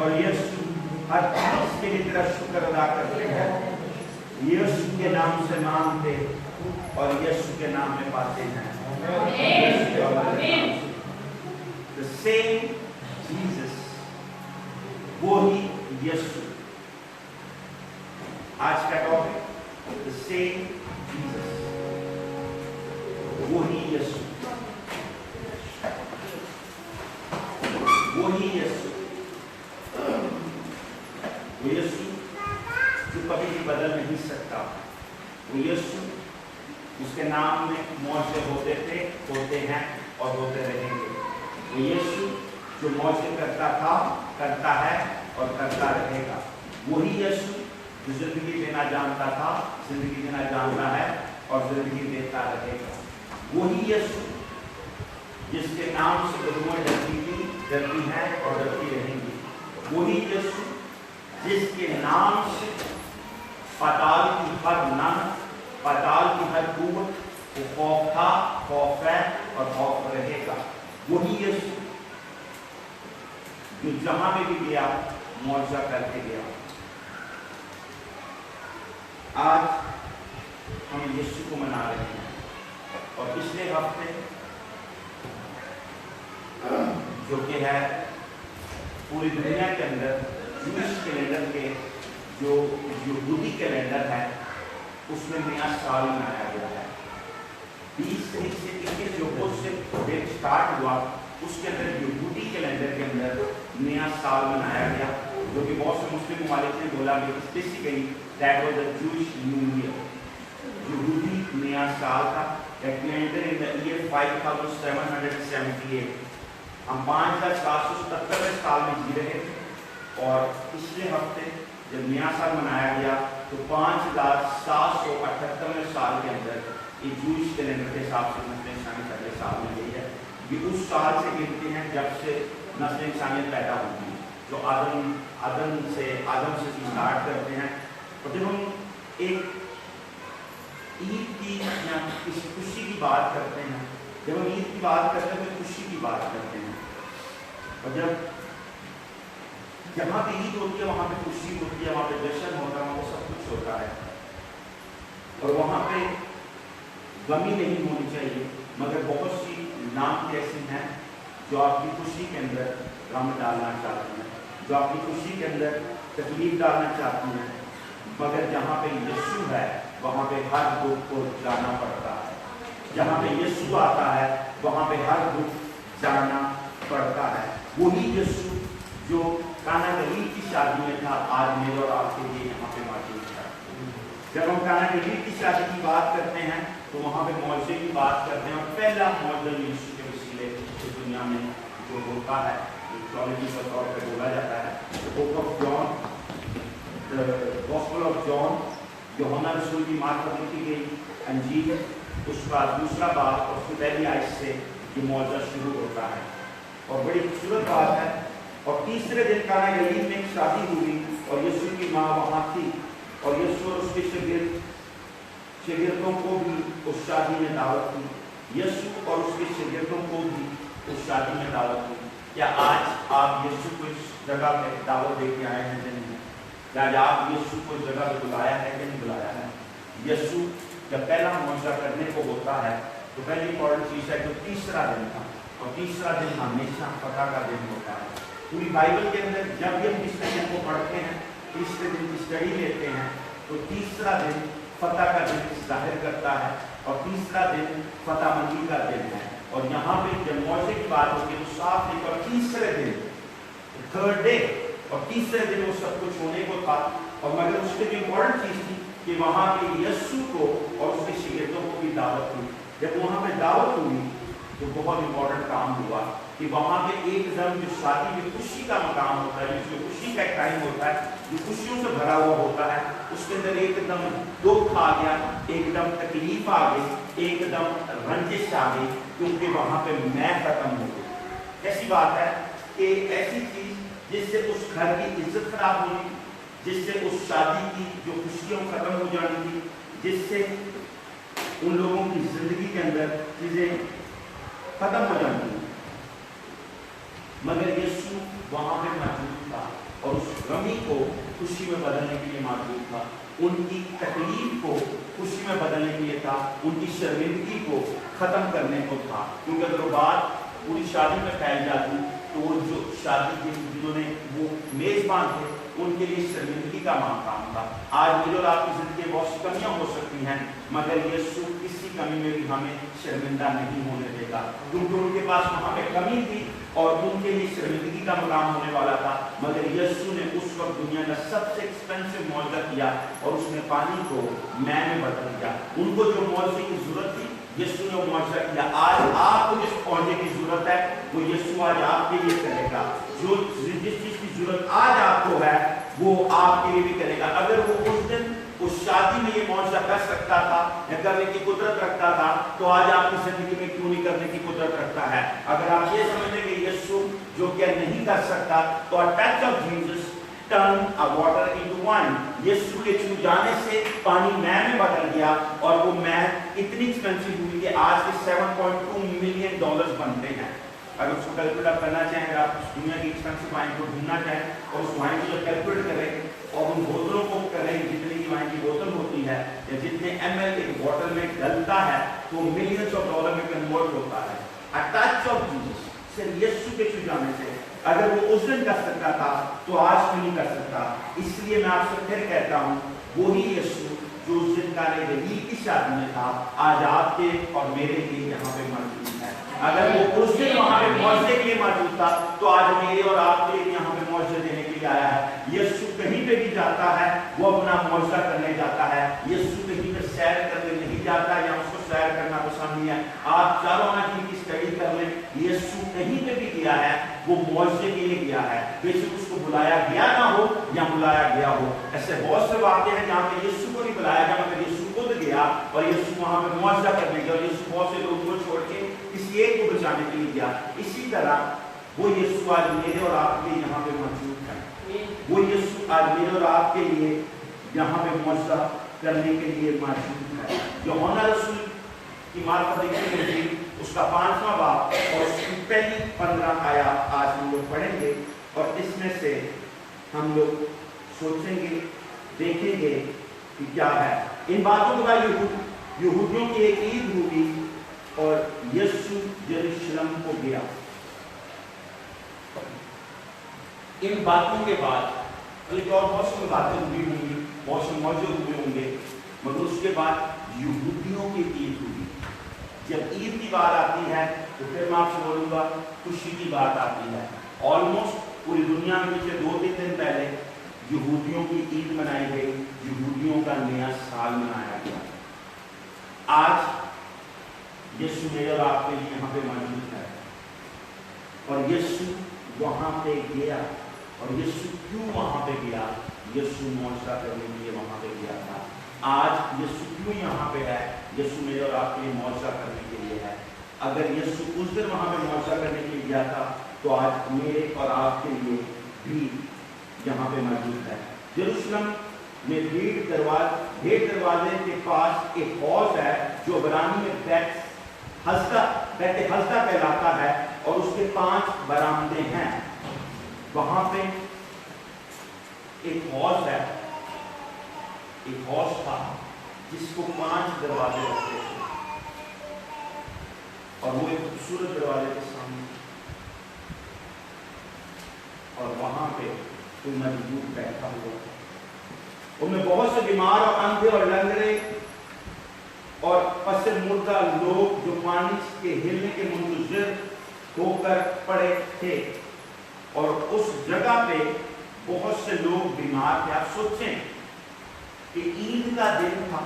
और यीशु हर चीज के लिए तेरा शुक्र अदा करते हैं, यीशु के नाम से मांगते और यीशु के नाम में पाते हैं। The same Jesus, वो ही यीशु। आज का टॉपिक the same Jesus, वो ही यीशु, वो ही यीशु, वो यीशु जो कभी भी बदल नहीं सकता, वो यीशु उसके नाम में मौजे होते थे, होते हैं और होते रहेंगे। वो यीशु जो मौजे करता था, करता है और करता रहेगा। वही यीशु जो जिंदगी देना जानता था, जिंदगी देना जानता है और जिंदगी देता रहेगा। वही यीशु जिसके नाम से दुनिया डरती थी, डरती है और डरती रहेंगी। वही यीशु जिसके नाम से पाताल की हर नाम, पाताल की हर कुव्वत वो खौफ था, खौफ है और खौफ रहेगा। वही यीशु जो जहां पे भी गया मौजा करके गया। आज हम यीशु को मना रहे हैं और पिछले हफ्ते जो कि है पूरी दुनिया के अंदर जूश कैलेंडर के जो यहूदी कैलेंडर है उसमें नया साल मनाया गया है। 20 तारीख से 21 जो से डेट स्टार्ट हुआ उसके अंदर यहूदी कैलेंडर के अंदर नया साल मनाया गया, जो कि बहुत से मुस्लिम ममालिक ने बोला कि basically that was the Jewish new year. यहूदी नया साल था। Calendar in the year 5778। हम 5777 साल में जी रहे थे और पिछले हफ्ते जब नया साल मनाया गया तो 5778वें साल के अंदर ये जूश कैलेंडर के हिसाब से नस्ल इंसानियत अगले साल में गई है। ये उस साल से गिनते हैं जब से नस्ल इंसानियत पैदा होती है, जो आदम से स्टार्ट करते हैं। और जब हम एक ईद की या किसी खुशी की बात करते हैं, जब हम ईद की बात करते हैं तो खुशी की बात करते हैं, और जब जहाँ पे ईद होती है वहाँ पे खुशी होती है, वहाँ पे जश्न होता है, वहाँ पे सब कुछ होता है और वहाँ पे गमी नहीं होनी चाहिए। मगर बहुत सी नाम की ऐसी हैं जो आपकी खुशी के अंदर गम डालना चाहती हैं, जो आपकी खुशी के अंदर तकलीफ डालना चाहती हैं। मगर जहाँ पे यीशु है वहाँ पे हर दुख को जाना पड़ता है। जहाँ पे यीशु आता है वहाँ पे हर दुख जाना पड़ता है। वही यीशु जो काना गलील की शादी में था आज मेरे और आपके लिए यहाँ पे मौजूद है। जब हम काना गलील की शादी की बात करते हैं तो वहाँ पे मौजे की बात करते हैं और पहला मौजा यीशु के वसीले इस दुनिया में जो होता है, थियोलॉजी के तौर पे बोला जाता है, book of John, the gospel of John, यूहन्ना रसूल की मार्फत लिखी गई अंजील, उसका दूसरा बाब और उसकी पहली आयत से ये मौजा शुरू होता है और बड़ी खूबसूरत बात है। और तीसरे दिन काना गलील में एक शादी हुई और यीशु की माँ वहाँ थी और यीशु और उसके शागिर्दों को भी उस शादी में दावत दी। यीशु और उसके शागिर्दों को भी उस शादी में दावत दी। क्या आज आप यीशु को इस जगह पे दावत दे के आए हैं कि नहीं? क्या आप यीशु को इस जगह पे बुलाया है कि नहीं बुलाया है? यीशु जब पहला मौजा करने को होता है तो पहली इंपॉर्टेंट चीज़ है जो तीसरा दिन था और तीसरा दिन हमेशा फतह का दिन होता है। पूरी बाइबल के अंदर जब भी हम तीसरे दिन को पढ़ते हैं, तीसरे दिन की स्टडी लेते हैं तो तीसरा दिन फतह का दिन जाहिर करता है और तीसरा दिन फतह मंदी का दिन है। और यहाँ पे जब मौजे की बात होती है तो साफ लिखा और तीसरे दिन, थर्ड डे, और तीसरे दिन वो सब कुछ होने को था। और मगर उसके जो इम्पोर्टेंट चीज़ थी कि वहाँ पे यीशु को और उसके शागिर्दों को भी दावत हुई। जब वहाँ पे दावत हुई तो बहुत इम्पोर्टेंट काम हुआ कि वहाँ पे एकदम जो शादी जो खुशी का मकाम होता है, जो खुशी का एक टाइम होता है, जो खुशियों से भरा हुआ होता है, उसके अंदर एकदम दुख आ गया, एकदम तकलीफ आ गई, एकदम रंजिश आ गई, क्योंकि वहाँ पे मैं खत्म हो गई। ऐसी बात है कि ऐसी चीज़ जिससे उस घर की इज्जत खराब होनी, जिससे उस शादी की जो खुशियाँ खत्म हो जानी थी, जिससे उन लोगों की जिंदगी के अंदर चीज़ें खत्म हो जाती है। मगर यीशु वहाँ पे मौजूद था खुशी में बदलने के लिए मौजूद था, उनकी तकलीफ को खुशी में बदलने के लिए था, उनकी शर्मिंदगी को ख़त्म करने को था। क्योंकि अगर वो बात पूरी शादी में फैल जाती तो वो जो शादी के जिन्होंने वो मेज़बान थे उनके लिए शर्मिंदगी का काम था। आज मेरे और आपकी ज़िंदगी में बहुत सी कमियाँ हो सकती हैं, मगर यीशु किसी कमी में भी हमें शर्मिंदा नहीं होने देगा, क्योंकि उनके पास वहाँ पे कमी थी और उनके लिए शर्मिंदगी का मकाम होने वाला था। मगर यीशु ने उस वक्त दुनिया का सबसे एक्सपेंसिव मौजदा किया और उसने पानी को मैन में बदल दिया। उनको जो मौजदे की जरूरत थी यीशु ने वो मौजदा किया। आज आपको जिस पौधे की जरूरत है वो यीशु आज आपके लिए करेगा। जो जिस चीज की जरूरत आज आपको है वो आपके लिए भी करेगा। अगर वो उस दिन उस शादी में ये मौजदा कर सकता था या करने की कुदरत रखता था तो आज आपकी जिंदगी में क्यों नहीं करने की कुदरत रखता है। अगर आप ये समझ लेंगे यीशु जो क्या नहीं कर सकता तो a touch of Jesus turn a water into wine. यीशु के छू जाने से पानी मैन में बदल गया और वो मैन इतनी एक्सपेंसिव हुई कि आज के $7.2 मिलियन बनते हैं। अगर उसको कैलकुलेट आप करना चाहें, अगर आप उस दुनिया की एक्सपेंसिव वाइन को ढूंढना चाहें और उस वाइन को जब कैलकुलेट करें और उन बोतलों को करें जितने की वाइन की बोतल होती है या जितने ml एक बोतल में डलता है तो मिलियंस ऑफ डॉलर में कन्वर्ट होता है। अ टच ऑफ जीसस, सिर्फ यीशु के छू जाने से अगर वो उस दिन कर सकता था तो आज क्यों नहीं कर सकता। इसलिए मैं आपसे फिर कहता हूँ वही यीशु जो उस दिन का गलील की शादी में था आज आपके और मेरे लिए यहाँ पे मौजूद है। अगर वो उस दिन वहाँ पे मौजदे के लिए मौजूद था तो आज मेरे और आपके लिए यहाँ पे मौजदे देने के लिए आया है। यीशु कहीं पे भी जाता है वो अपना मौजदा करने जाता है। यीशु कहीं पे सैर करने नहीं जाता या उसको सैर करना पसंद नहीं है। आप चारों आदमी की स्टडी कर लें, यीशु कहीं पे भी गया है वो मौजदे के लिए गया है, बेशक उसको बुलाया गया ना हो या बुलाया गया हो। ऐसे बहुत से वाक़े हैं जहाँ पे यीशु को नहीं बुलाया गया मगर यीशु खुद गया और यीशु वहाँ पे मौजदा करने गया और यीशु बहुत से लोगों को छोड़ के किसी एक को बचाने के लिए गया। इसी तरह वो यीशु आज मेरे और आपके यहाँ पे मौजूद है। वो यीशु आज मेरे और आपके लिए यहाँ पे मौजदा करने के लिए मौजूद है। यूहन्ना रसूल की मार्फत लिखी उसका 5वां बाब और उसकी पहली 15 आयत आज हम लोग पढ़ेंगे और इसमें से हम लोग सोचेंगे, देखेंगे कि क्या है। इन बातों के बाद यहूदियों की एक ईद हुई और यीशु यरूशलेम को गया। इन बातों के बाद और बहुत सी बातें हुई होंगी, बहुत से मौजूद हुए होंगे, मगर उसके बाद यहूदियों की ईद हुई। जब ईद की बात आती है तो फिर मैं आपसे बोलूँगा खुशी की बात आती है। ऑलमोस्ट पूरी दुनिया में पिछले 2-3 दिन पहले यहूदियों की ईद मनाई गई, यहूदियों का नया साल मनाया गया। आज यीशु मेरे और आपके लिए यहाँ पे मौजूद है और यीशु वहाँ पे गया। और यीशु क्यों वहाँ पे गया? यीशु मौजदा करने के लिए वहाँ पे गया था। आज यीशु क्यों यहाँ पे है? यीशु मेरे और आपके लिए मौजदा करने के लिए है। अगर यीशु उस दिन वहाँ पे मौजदा करने के लिए गया था तो आज मेरे और आपके लिए भी यहाँ पे मौजूद है। यरूशलेम में भेंट दरवाजे के पास एक हौज है जो इब्रानी में बैत हस्दा कहलाता है और उसके 5 बरामदे हैं। वहां पे एक हौज है, एक हौज था जिसको 5 दरवाजे रखते थे और वो एक खूबसूरत दरवाजे के सामने और वहां पे कोई मजबूर बैठा हुआ था। उनमें बहुत से बीमार और अंधे और लंगड़े और पसे मुर्दा लोग जो पानी के हिलने के मुंतज़िर होकर पड़े थे और उस जगह पे बहुत से लोग बीमार थे। आप सोचें कि ईद का दिन था,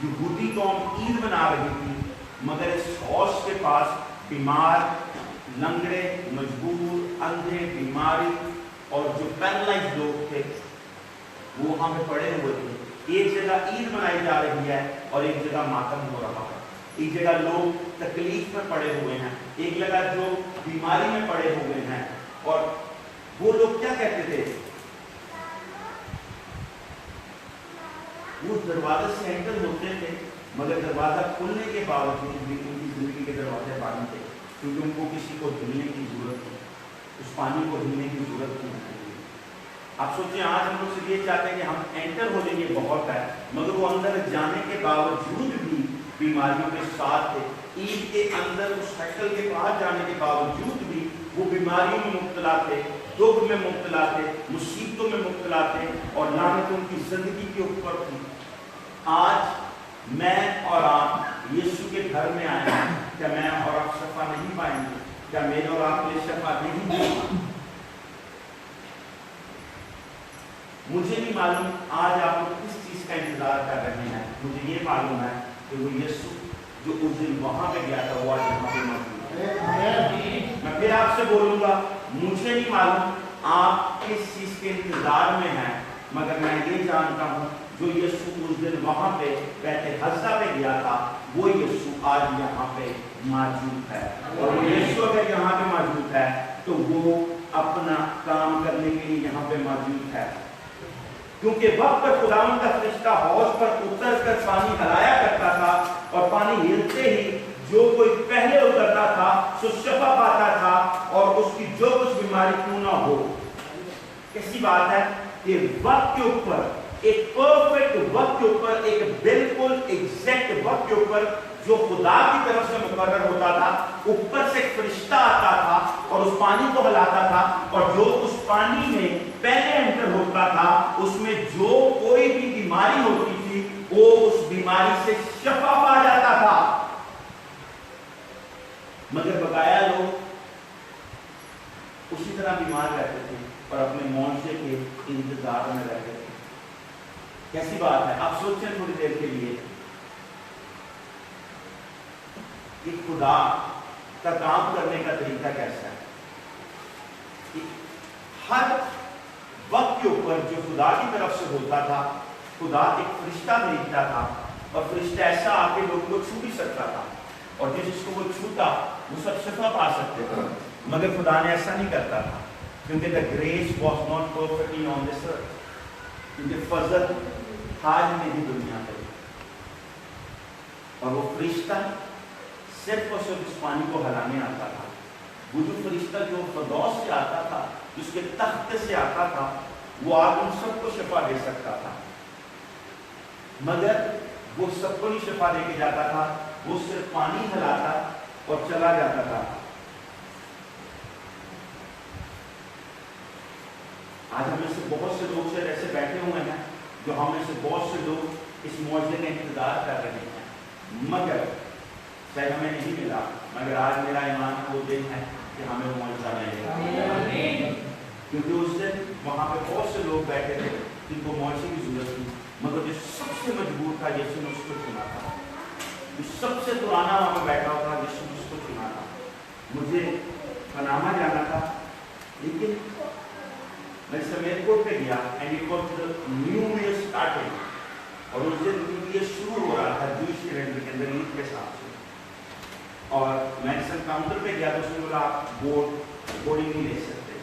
यहूदी कौम ईद मना रही थी, मगर इस हौज के पास बीमार, लंगड़े, मजबूर, अंधे, बीमारी और जो पैरालाइज्ड लोग थे वो वहां पे पड़े हुए थे। एक जगह ईद मनाई जा रही है और एक जगह मातम हो रहा है। एक जगह लोग तकलीफ में पड़े हुए हैं, एक जगह जो बीमारी में पड़े हुए हैं। और वो लोग क्या कहते थे? वो दरवाजे से एंटर होते थे मगर दरवाजा खुलने के बावजूद भी उनकी जिंदगी के दरवाजे बंद थे, क्योंकि उनको किसी को हिलने की जरूरत थी, उस पानी को हिलने की जरूरत थी। آپ سوچیں آج ہم لوگ سے یہ چاہتے ہیں کہ ہم انٹر ہو جائیں گے بہت ہے، مگر وہ اندر جانے کے باوجود بھی بیماریوں کے ساتھ تھے. عید کے اندر اس ہیکل کے باہر جانے کے باوجود بھی وہ بیماریوں میں مبتلا تھے، دکھ میں مبتلا تھے، مصیبتوں میں مبتلا تھے، اور لعنت ان کی زندگی کے اوپر تھی. آج میں اور آپ یسوع کے گھر میں آئے ہیں، کیا میں اور آپ شفا نہیں پائیں گے؟ کیا میرے اور آپ کے لیے شفا نہیں ہوگی؟ مجھے نہیں معلوم آج آپ لوگ کس چیز کا انتظار کر رہے ہیں. مجھے یہ معلوم ہے کہ وہ یسوع جو اس دن وہاں پہ گیا تھا وہ آج یہاں پہ موجود ہے. میں پھر آپ سے بولوں گا، مجھے نہیں معلوم آپ کس چیز کے انتظار میں ہیں، مگر میں یہ جانتا ہوں جو یسوع اس دن وہاں پہ بیت حسدہ پہ گیا تھا وہ یسوع آج یہاں پہ موجود ہے. اور وہ یسوع اگر یہاں پہ موجود ہے تو وہ اپنا کام کرنے کے لیے یہاں پہ موجود ہے. کیونکہ وقت پر خداوند کا فرشتہ حوض پر اتر کر پانی ہلایا کرتا تھا، اور پانی ہلتے ہی جو کوئی پہلے اترتا تھا سو شفا پاتا تھا، اور اس کی جو کچھ بیماری کیوں نہ ہو. کیسی بات ہے کہ وقت کے اوپر، ایک پرفیکٹ وقت کے اوپر، ایک بالکل ایگزیکٹ وقت کے اوپر جو خدا کی طرف سے مقرر ہوتا تھا، اوپر سے ایک فرشتہ آتا تھا اور اس پانی کو ہلاتا تھا، اور جو اس پانی میں پہلے انٹر ہوتا تھا اس میں جو کوئی بھی بیماری ہوتی تھی وہ اس بیماری سے شفا پا جاتا تھا. مگر بقایا لوگ اسی طرح بیمار رہتے تھے اور اپنے معجزے کے انتظار میں رہتے تھے. کیسی بات ہے. آپ سوچیں تھوڑی دیر کے لیے کہ خدا کا کام کرنے کا طریقہ کیسا ہے. کہ ہر وقت کے اوپر جو خدا کی طرف سے ہوتا تھا، خدا ایک فرشتہ بھیجتا تھا، اور فرشتہ ایسا آ کے لوگوں کو چھو بھی سکتا تھا، اور جس کو وہ چھوتا وہ سب شفا پا سکتے تھے. مگر خدا نے ایسا نہیں کرتا تھا، کیونکہ the grace was not perfectly on this earth. کیونکہ فضل حال میں بھی دنیا پہ، اور وہ فرشتہ صرف اور صرف اس پانی کو ہلانے آتا تھا. وہ جو فرشتہ جو فردوس سے آتا تھا، جس کے تخت سے آتا تھا، وہ آج ان سب کو شفا دے سکتا تھا. مگر وہ سب کو نہیں شفا دے کے جاتا تھا، وہ صرف پانی ہلاتا اور چلا جاتا تھا. آج ہمیں سے بہت سے لوگ سے ایسے بیٹھے ہوئے ہیں جو ہمیں سے بہت سے لوگ اس معجزے کا انتظار کر رہے ہیں، مگر شاید ہمیں نہیں ملا. مگر آج میرا ایمان وہ دن ہے کہ ہمیں وہ معجزہ ملے گا. کیونکہ اس دن وہاں پہ بہت سے لوگ بیٹھے تھے جن کو معجزے کی ضرورت تھی، مگر جو سب سے مجبور تھا یسوع نے اس کو چنا تھا. جو سب سے پرانا وہاں پہ بیٹھا ہوا تھا یسوع نے اس کو چنا تھا. مجھے پناما جانا تھا، لیکن میں سمیر کوٹ پہ گیا and it was the new year starting, اور اس دن یہ شروع ہو رہا تھا جوئش کیلنڈر کے اندر عید کے ساتھ سے. اور میڈیسن کاؤنٹر پہ گیا تو اس نے بولا آپ بورڈنگ نہیں لے سکتے،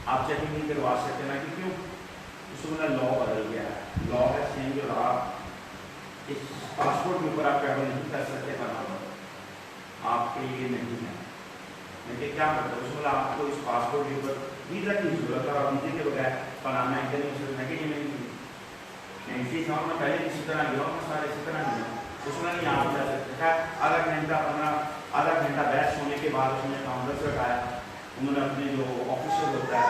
آپ چیکنگ نہیں کروا سکتے. میں کہ کیوں؟ اس نے بولا لا بدل گیا ہے، لا ہے سیم جو آپ اس پاسپورٹ کے اوپر آپ ٹریول نہیں کر سکتے، بنا آپ کے لیے نہیں ہے. میں کہ کیا مطلب؟ اس نے بولا آپ کو اس پاسپورٹ کے اوپر ویزا کی ضرورت ہے، اور ویزے کے بغیر فلانا انٹرنیشنل میں کہ یہ نہیں تھی. میں اسی سال میں پہلے اسی طرح گیا ہوں، سارے اسی طرح گیا. اس میں نہیں آپ جا سکتے. آدھا گھنٹہ بحث ہونے کے بعد اس نے کاؤنٹر سے ہٹایا. انہوں نے اپنے جو آفیسر ہوتا ہے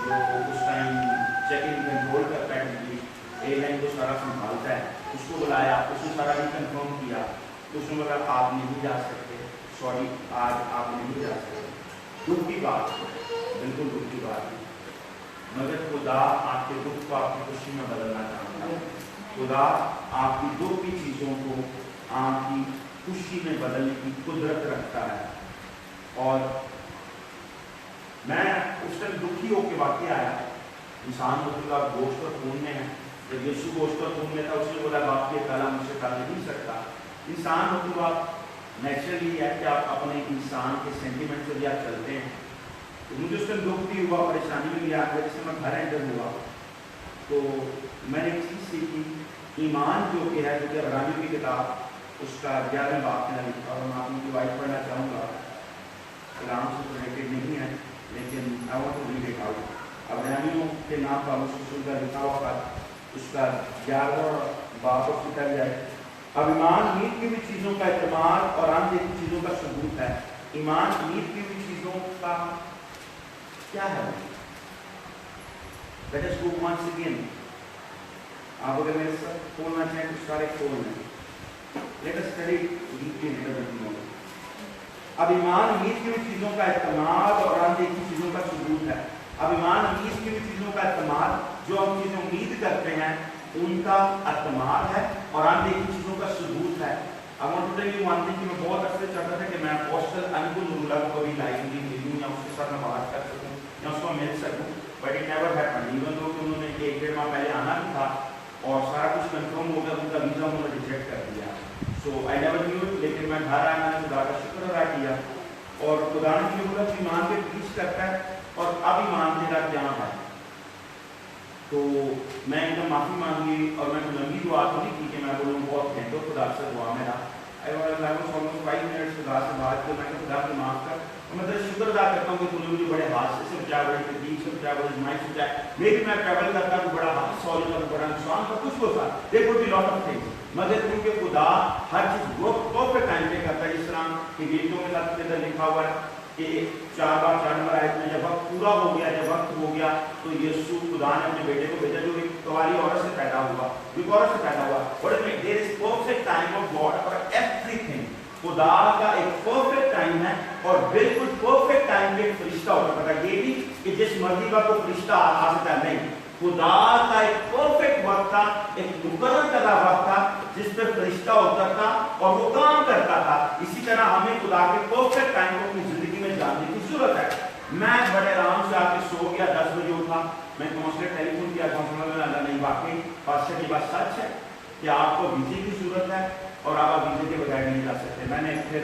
جو اس ٹائم چیک ان کنٹرول کرتا ہے، ایئر لائن کو سارا سنبھالتا ہے، اس کو بلایا، اس نے سارا ریکنفرم کیا. تو اس نے بولا آپ نہیں جا سکتے، سوری آج آپ نہیں جا سکتے. دکھ کی بات ہے، بالکل دکھ کی بات ہے، مگر خدا آپ کے دکھ کو آپ کی خوشی میں بدلنا چاہتا ہے. خدا آپ کی دکھ کی چیزوں کو آپ کی خوشی میں بدلنے کی قدرت رکھتا ہے. اور میں اس ٹائم دکھی ہو کے واقعی آیا. انسان مطلب آپ گوشت اور خون میں ہے. جب یسوع گوشت اور خون میں تھا اس نے بولا باپ یہ کالا مجھ سے کر نہیں سکتا. انسان مطلب آپ نیچرلی ہے کہ آپ اپنے انسان کے سینٹیمنٹ سے بھی آپ چلتے ہیں. تو مجھے اس ٹائم دکھ بھی ہوا، پریشانی بھی بھی آ گئی. جیسے میں گھر انٹر ہوا تو میں نے ایک چیز سیکھی، ایمان جو کہ ہے، جو کہ عبرانیوں کی کتاب اس کا 11واں باب میں لکھا، اور میں آپ کی وائٹ پڑھنا چاہوں گا. کلام سے ریلیٹڈ نہیں ہے لیکن I want to read it out. अब्रानियों के नाम का मुस्लिम का लिखा हुआ था, उसका 11वां बाब लिखा जाए। अब ईमान मीत की हुई चीज़ों का एतमाद और अनदेखी चीज़ों का सबूत है। ईमान मीत की हुई चीज़ों का क्या है? Let us go once again. आप अगर मेरे साथ खोलना चाहें तो सारे खोल लें। Let us study deeply in the Bible. अब ईमान मीत की हुई चीज़ों का एतमाद और अनदेखी चीज़ों का सबूत है। अब ईमान मीत की हुई चीज़ों का एतमाद, जो हम चीज़ें उम्मीद करते हैं उनका एतमाद है, और अनदेखी चीज़ों का सबूत है। I want to tell you one thing कि मैं बहुत अरसे चाहता था कि मैं अपोस्टल अनकुल नूरुल्लाह को भी लाइव मिलूं या उसके साथ मैं बात कर सकूं या उसको मिल सकूं, but it never happened. Even though कि उन्होंने 1-1.5 माह पहले आना भी था और सारा कुछ कंफर्म हो गया, उनका वीज़ा उन्होंने रिजेक्ट कर दिया। सो आई नेवर न्यू इट, लेकिन मैं घर आया, मैंने खुदा का शुक्र अदा किया और खुदा ने मुझे बोला कि ईमान पे प्लीज करता है और अब ईमान तेरा क्या है। तो मैं एकदम माफ़ी मांगी और मैं लंबी दुआ तो नहीं की कि मैं बोलूँ बहुत घंटों खुदा से दुआ मेरा आई वाज ऑलमोस्ट 5 मिनट्स खुदा से बात की। मैं खुदा की माफ़ कर, और मैं तेरा शुक्र अदा करता हूँ कि तूने मुझे बड़े हादसे से बचाया, बड़े तकलीफ से बचाया, बड़े आजमाइश से बचाया। मे भी मैं ट्रैवल करता हूँ, बड़ा हादसा हो जाता, बड़ा नुकसान का कुछ होता, there could be lot of things, मगर क्योंकि खुदा हर चीज़ परफेक्ट टाइम पे करता है। जिस तरह कि गीतों में अंदर लिखा हुआ है कि 4 बार 4 नंबर आयत में जब वक्त पूरा हो गया, जब वक्त हो गया तो यीशु खुदा ने अपने बेटे को भेजा जो एक कुंवारी औरत से पैदा हुआ, एक औरत से पैदा हुआ। और इसमें there is perfect time of God for everything. खुदा का एक परफेक्ट टाइम है और बिल्कुल परफेक्ट टाइम पे एक फरिश्ता होता है। ये भी कि जिस मर्जी का कोई फरिश्ता आ सकता है, नहीं, खुदा का एक परफेक्ट वक्त था, एक मुकर्रर करदा वक्त था जिस पे फरिश्ता होता था और वो काम करता था। इसी तरह हमें खुदा के परफेक्ट टाइम को अपनी जिंदगी में जानने की जरूरत है। मैं बड़े आराम से आके सो गया, 10 बजे उठा, मैं काउंसलर टेलीफोन किया, काउंसलर ने लगा नहीं वाकई पास्टर की बात सच है कि आपको वीजे की जरूरत है और आप वीजे के बगैर नहीं जा सकते। मैंने फिर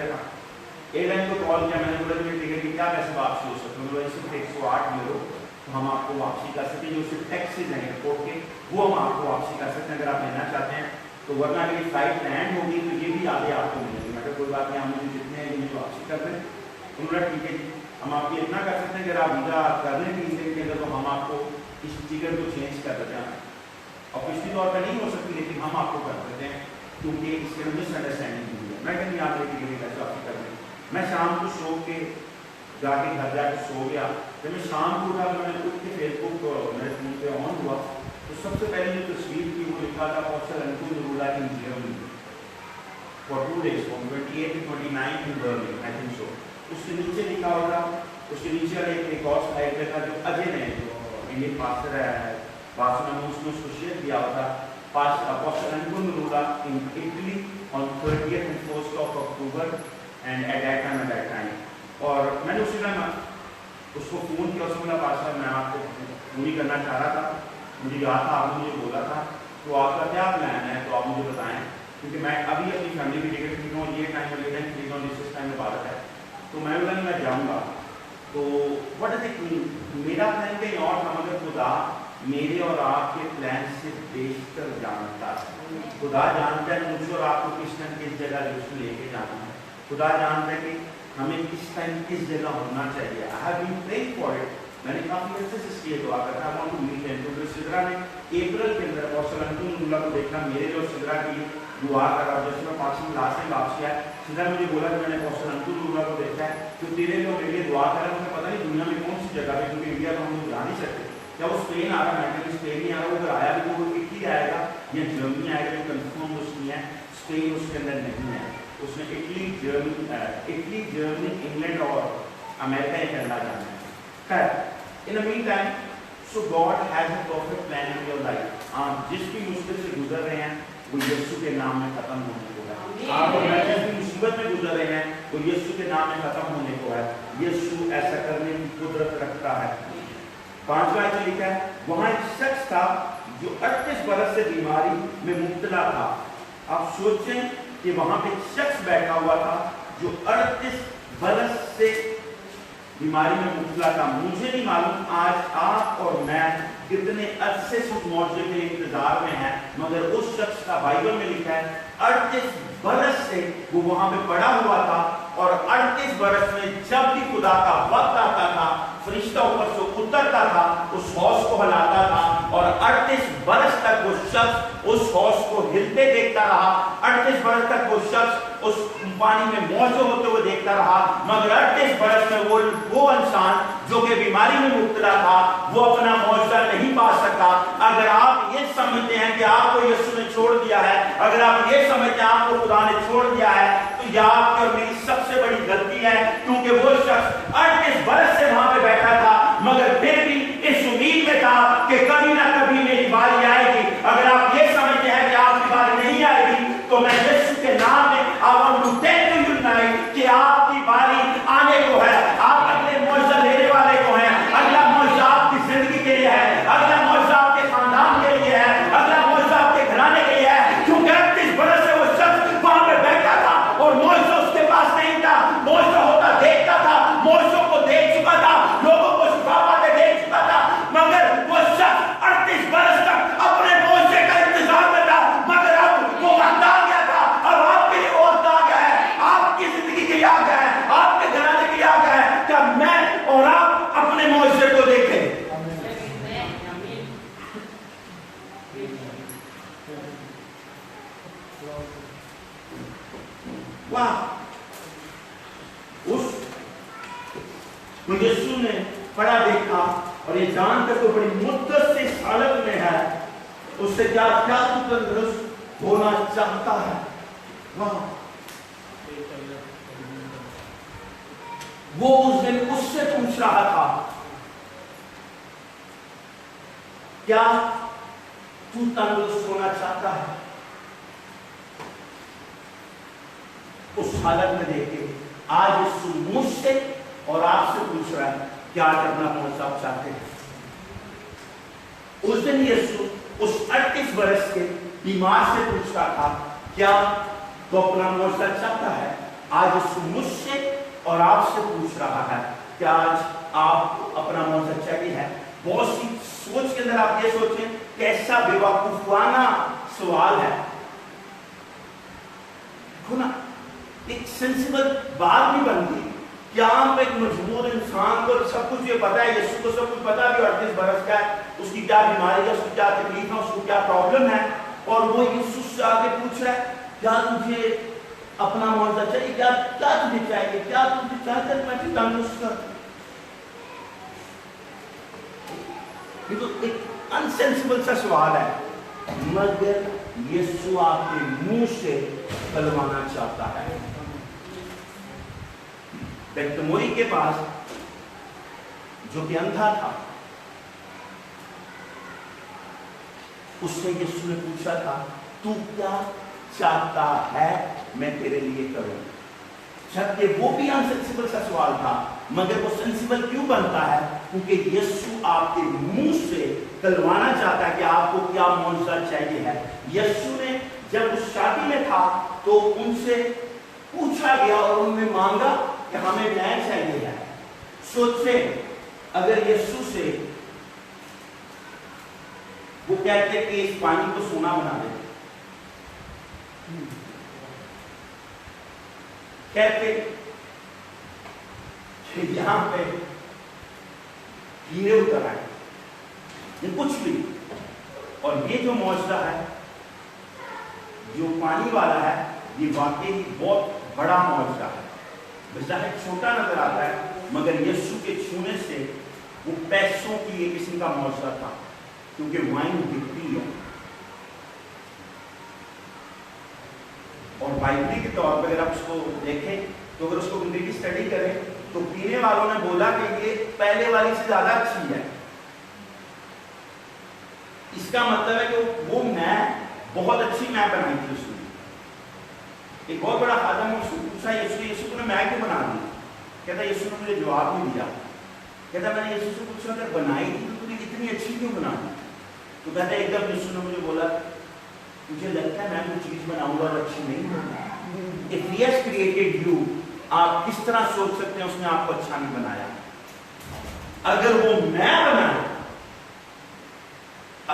एयरलाइन को कॉल किया, मैंने बोला कि टिकट की क्या पैसे वापसी हो सकते हैं, सिर्फ 108 यूरो तो हम आपको वापसी कर सकते हैं, जो सिर्फ टैक्सेज हैं एयरपोर्ट के वो हम आपको वापसी कर सकते हैं अगर आप लेना चाहते हैं। तो वरना अगर फ्लाइट लैंड होगी तो ये भी आधे आपको मिलेंगे। मैं कोई बात नहीं, हम मुझे जितने हैं मुझे वापसी कर दें। उन्होंने ठीक है जी, हम आपको इतना कर सकते हैं अगर आप वीज़ा कर लें 3 दिन के अंदर तो हम आपको इस टिकट को चेंज कर देते हैं। और पिछली तौर पर नहीं हो सकती लेकिन हम आपको कर देते हैं क्योंकि इसके मिसअंडरस्टैंडिंग हुई है। मैं कहती आप लेके टिकट कैसे वापसी कर दें। मैं शाम को सो के जाके घर जाके सो गया। जब मैं शाम को उठा तो मैंने उठ के फेसबुक मेरे फोन पे ऑन हुआ तो सबसे पहले जो तस्वीर थी वो लिखा था apostle Ankul Noorullah in Germany for 2 days from 28 to 29 in Berlin, I think so. उसके नीचे लिखा हुआ था, उसके नीचे वाले एक और स्लाइड पे था जो अजय ने जो इंडियन पास्टर है बासना में उसने उसको शेयर किया हुआ था, pastor apostle Ankul Noorullah in Italy on 30th and 1st of October and at that time और मैंने उसी टाइम उसको फ़ोन किया, उसको बोला पास्टर मैं आपको पूरी करना चाह रहा था, मुझे याद था आपने मुझे बोला था, तो आपका क्या प्लान है तो आप मुझे बताएं क्योंकि मैं अभी अपनी फैमिली की टिकट खरीद रहा हूँ, ये टाइम और ये टाइम खरीद रहा हूँ जिस टाइम में भारत है। तो मैं बोला मैं जाऊँगा। तो व्हाट डज इट मीन, मेरा प्लान कहीं और था मगर खुदा मेरे और आपके प्लान से बेहतर जानता है। खुदा जानता है मुझे और आपको किस टाइम किस जगह लेके जाना है। खुदा जानता है कि हमें किस टाइम किस जगह होना चाहिए। I have been praying for it. मैंने काफ़ी अच्छे से इसलिए दुआ करता है। I want to meet him. तो सिदरा ने अप्रैल के अंदर अपोस्टल अनकुल नूरुल्लाह को देखना मेरे लिए और सिदरा के लिए दुआ करा। जैसे मैं 5 लास्ट में वापसी आया, सिदरा मुझे बोला कि मैंने अपोस्टल अनकुल नूरुल्लाह को देखा है तो तेरे लिए मेरे लिए दुआ करा। मुझे पता नहीं दुनिया में कौन सी जगह है क्योंकि इंडिया तो हम लोग जा नहीं सकते। क्या वो स्पेन आ रहा है? मैं स्पेन नहीं आ रहा, उधर आया भी तो वो इटली आएगा या जर्मनी आएगा, जो कन्फर्म उसकी है। स्पेन उसके अंदर नहीं है, उसने इटली जर्मनी इंग्लैंड और अमेरिका ही करना जाना है। खैर in the mean time so God has a perfect plan in your life. आप जिस भी मुश्किल से गुजर रहे हैं वो यीशु के नाम में खत्म होने को है। आप जिस भी मुसीबत में गुजर रहे हैं वो यीशु के नाम में खत्म होने को है। यीशु ऐसा करने की कुदरत रखता है। 5वां आयत लिखा है, वहां एक शख्स था जो 38 बरस से बीमारी में मुब्तला था। आप सोचें कि वहां पे शख्स बैठा हुआ था जो 38 बरस से बीमारी में मुब्तला था। मुझे नहीं मालूम आज आप और मैं कितने अरसे से उस मौजूद के इंतजार में हैं, मगर उस शख्स का बाइबल में लिखा है 38 برس سے وہ وہاں پہ پڑا ہوا تھا، اور 38 برس میں جب بھی خدا کا وقت آتا تھا فرشتہ اوپر سے اترتا تھا، اس حوض کو ہلاتا تھا، اور 38 برس تک وہ شخص اس حوض کو ہلتے دیکھتا رہا، 38 برس تک وہ شخص اس پانی میں موجود ہوتے ہوئے دیکھتا رہا، مگر 38 برس میں وہ انسان جو کہ بیماری میں مبتلا تھا وہ اپنا معجزہ نہیں پا سکا۔ اگر آپ یہ سمجھتے ہیں کہ آپ کو یسوع نے چھوڑ دیا ہے، اگر آپ یہ سمجھتے ہیں آپ کو خدا نے چھوڑ دیا ہے، تو یہ آپ کی اور میری سب سے بڑی غلطی ہے، کیونکہ وہ شخص 38 برس سے وہاں پہ بیٹھا تھا، مگر پھر بھی اس امید میں تھا کہ کبھی نہ کبھی میری باری آئے گی۔ اگر آپ یہ سمجھتے ہیں کہ آپ کی باری نہیں آئے گی، تو میں یسوع کے نام میں کہ آپ کی باری آنے کو ہے، آپ اگلے معجزہ لینے والے کو ہیں، اگلا معجزہ آپ کی زندگی کے لیے ہے، اگلا معجزہ آپ کے خاندان کے لیے ہے، اگلا معجزہ آپ کے گھرانے کے لیے ہے، کیونکہ 38 برس سے وہ شخص وہاں پہ بیٹھا تھا اور معجزہ اس کے پاس نہیں تھا، معجزہ ہوتا دیکھتا تھا، معجزوں کو دیکھ چکا تھا، لوگوں کو شفا پاتے دیکھ چکا تھا، مگر وہ شخص 38 برس تک اپنے معجزے کا انتظار میں تھا، مگر اب وہ وقت آ گیا تھا، اب آپ کے لیے وقت آ گیا ہے، آپ کی زندگی کے لیے آ گیا ہے، آپ کے گھرانے کے لیے آ گیا ہے کہ میں اور آپ اپنے معجزے کو دیکھیں۔ واہ، اس یسوع نے پڑھا دیکھا اور یہ جان کر تو بڑی مدت سے اس حالت میں ہے، اس سے کیا کیا تو تندرست ہونا چاہتا ہے۔ واہ، وہ اس دن اس سے پوچھ رہا تھا کیا تو تندرست ہونا چاہتا ہے؟ اس حالت میں دیکھے آج یسوع مجھ سے اور آپ سے پوچھ رہا ہے کیا کرنا پہنچا آپ چاہتے ہیں؟ اس دن یسوع اس 38 برس کے بیمار سے پوچھ رہا تھا کیا تو اپنا معجزہ چاہتا ہے؟ آج یسوع مجھ سے اور آپ سے پوچھ رہا ہے کیا آج آپ کو اپنا معجزہ چاہیے ہے؟ بہت سی سوچ کے اندر آپ یہ سوچیں کیسا بے وقوفانہ سوال ہے، ایک سینسیبل بات بھی بنتی کہ آپ ایک مجبور انسان کو سب کچھ یہ پتا ہے، یسوع کو سب کچھ پتا بھی 38 برس کا ہے، اس کی کیا بیماری ہے، اس کی کیا تکلیف ہے، اس کو کیا پرابلم ہے، اور وہ یسوع سے آگے پوچھ رہا ہے کیا تجھے اپنا معجزہ چاہیے، کیا تجھے چاہیے، کیا تجھے چاہتا ہے میں تجھے تندرست کر۔ یہ تو ایک انسینسیبل سا سوال ہے، مگر یسوع آپ کے منہ سے کلوانا چاہتا ہے۔ بیتموئی کے پاس جو کہ اندھا تھا، اس سے یسوع نے پوچھا تھا تو کیا چاہتا ہے میں تیرے لیے کروں؟ جبکہ وہ بھی انسینسیبل سا سوال تھا، مگر وہ سینسیبل کیوں بنتا ہے؟ کیونکہ یسوع آپ کے منہ سے کلوانا چاہتا ہے کہ آپ کو کیا معجزہ چاہیے ہے۔ یسوع نے جب اس شادی میں تھا تو ان سے پوچھا گیا اور انہوں نے مانگا کہ ہمیں نیا چاہیے ہے۔ سوچیں اگر یسوع سے وہ کہتے کہ اس پانی کو سونا بنا دے، کہتے کہ یہاں پہ ہیرے اتر آئے، یہ کچھ بھی، اور یہ جو معجزہ ہے جو پانی والا ہے یہ واقعی بہت بڑا معجزہ ہے، بظاہر چھوٹا نظر آتا ہے، مگر یسوع کے چھونے سے وہ پیسوں کی ایک قسم کا معجزہ تھا، کیونکہ وائن بکتی ہے، اور بائبلی کے طور پر اگر آپ اس کو دیکھیں تو اگر اس کو زندگی اسٹڈی کریں تو پینے والوں نے بولا کہ یہ پہلے والی سے زیادہ اچھی ہے۔ اس کا مطلب ہے کہ وہ میں بہت اچھی میں بنائی تھی اس نے۔ ایک بہت بڑا خادم اس نے پوچھا یسوع نے میں کیوں بنا دی؟ کہتا یسوع نے مجھے جواب نہیں دیا، کہتا میں نے یسوع سے پوچھا کہ بنائی تھی تو تجھے اتنی اچھی کیوں بنا دی؟ تو کہتا ایک دم یسوع نے مجھے بولا مجھے لگتا ہے میں کوئی چیز بناؤں گا اور اچھی نہیں ہوگی۔ If he has created you، آپ کس طرح سوچ سکتے ہیں اس نے آپ کو اچھا نہیں بنایا؟ اگر وہ میں بنایا،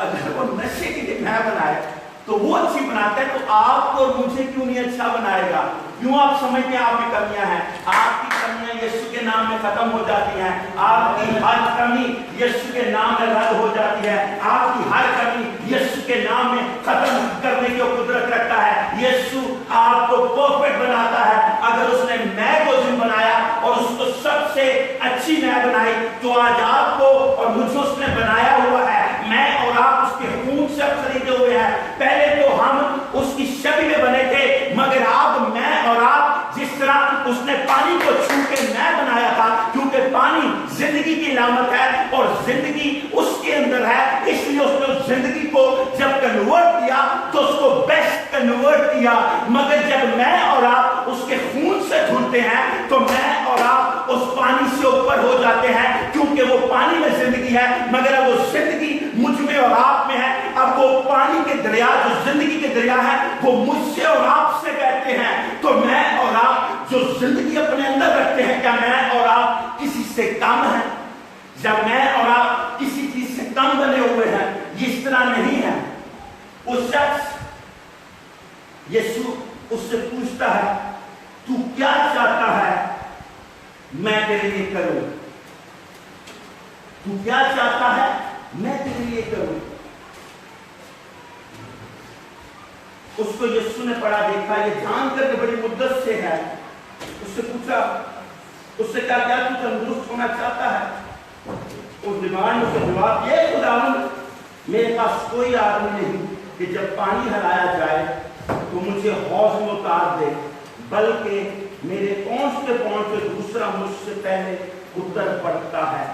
اگر وہ نشے کے لیے میں بنایا تو وہ اچھی بناتا ہے، تو آپ کو اور مجھے کیوں نہیں अच्छा बनाएगा। क्यों आप समझते हैं आप में कमियां हैं? आपकी कमियां यीशु के नाम में खत्म हो जाती हैं। आपकी हर कमी यीशु के नाम में रद्द हो जाती है। आपकी हर कमी यीशु के नाम में खत्म करने की कुदरत रखता है। यीशु आपको परफेक्ट बनाता है। अगर उसने मैं को जिन बनाया और उसको सबसे अच्छी मैं बनाई, तो आज आपको और मुझे उसने बनाया हुआ है। मैं और आप उसके खून से खरीदे हुए हैं। पहले तो हम उसकी छवि में बने थे, मगर अब मैं और आप जिस तरह उसने पानी को छू के मैं बनाया था, क्योंकि पानी जिंदगी की लामत है और जिंदगी उसके अंदर है, इसलिए उसने उस जिंदगी को जब कन्वर्ट किया तो उसको बेस्ट कन्वर्ट किया। मगर जब मैं और आप उसके खून से धुलते हैं तो मैं और आप उस पानी से ऊपर हो जाते हैं, क्योंकि वो पानी में जिंदगी है, मगर अब वो जिंदगी मुझ में और आप में है। अब वो पानी के दरिया जो जिंदगी के दरिया है वो मुझसे और आपसे कहते हैं। तो मैं और आप जो जिंदगी अपने अंदर रखते हैं, क्या मैं और आप किसी से कम है? जब मैं और आप किसी चीज से कम बने हुए हैं, ये इस तरह नहीं है। उस शख्स यीशु उससे पूछता है, तू क्या चाहता है मैं तेरे लिए करूं? तू क्या चाहता है मैं तेरे लिए करूं? उसको यीशु ने पढ़ा देखा, ये जानकर के बड़ी मुद्दत से है। उससे पूछा, उससे क्या क्या तू तंदुरुस्त होना चाहता है? उस बीमार ने उसे जवाब दिया, खुदावंद मेरे पास कोई आदमी नहीं कि जब पानी हलाया जाए तो मुझे हौज में उतार दे, बल्कि मेरे पहुंचते पहुंचते दूसरा मुझसे पहले उतर पड़ता है।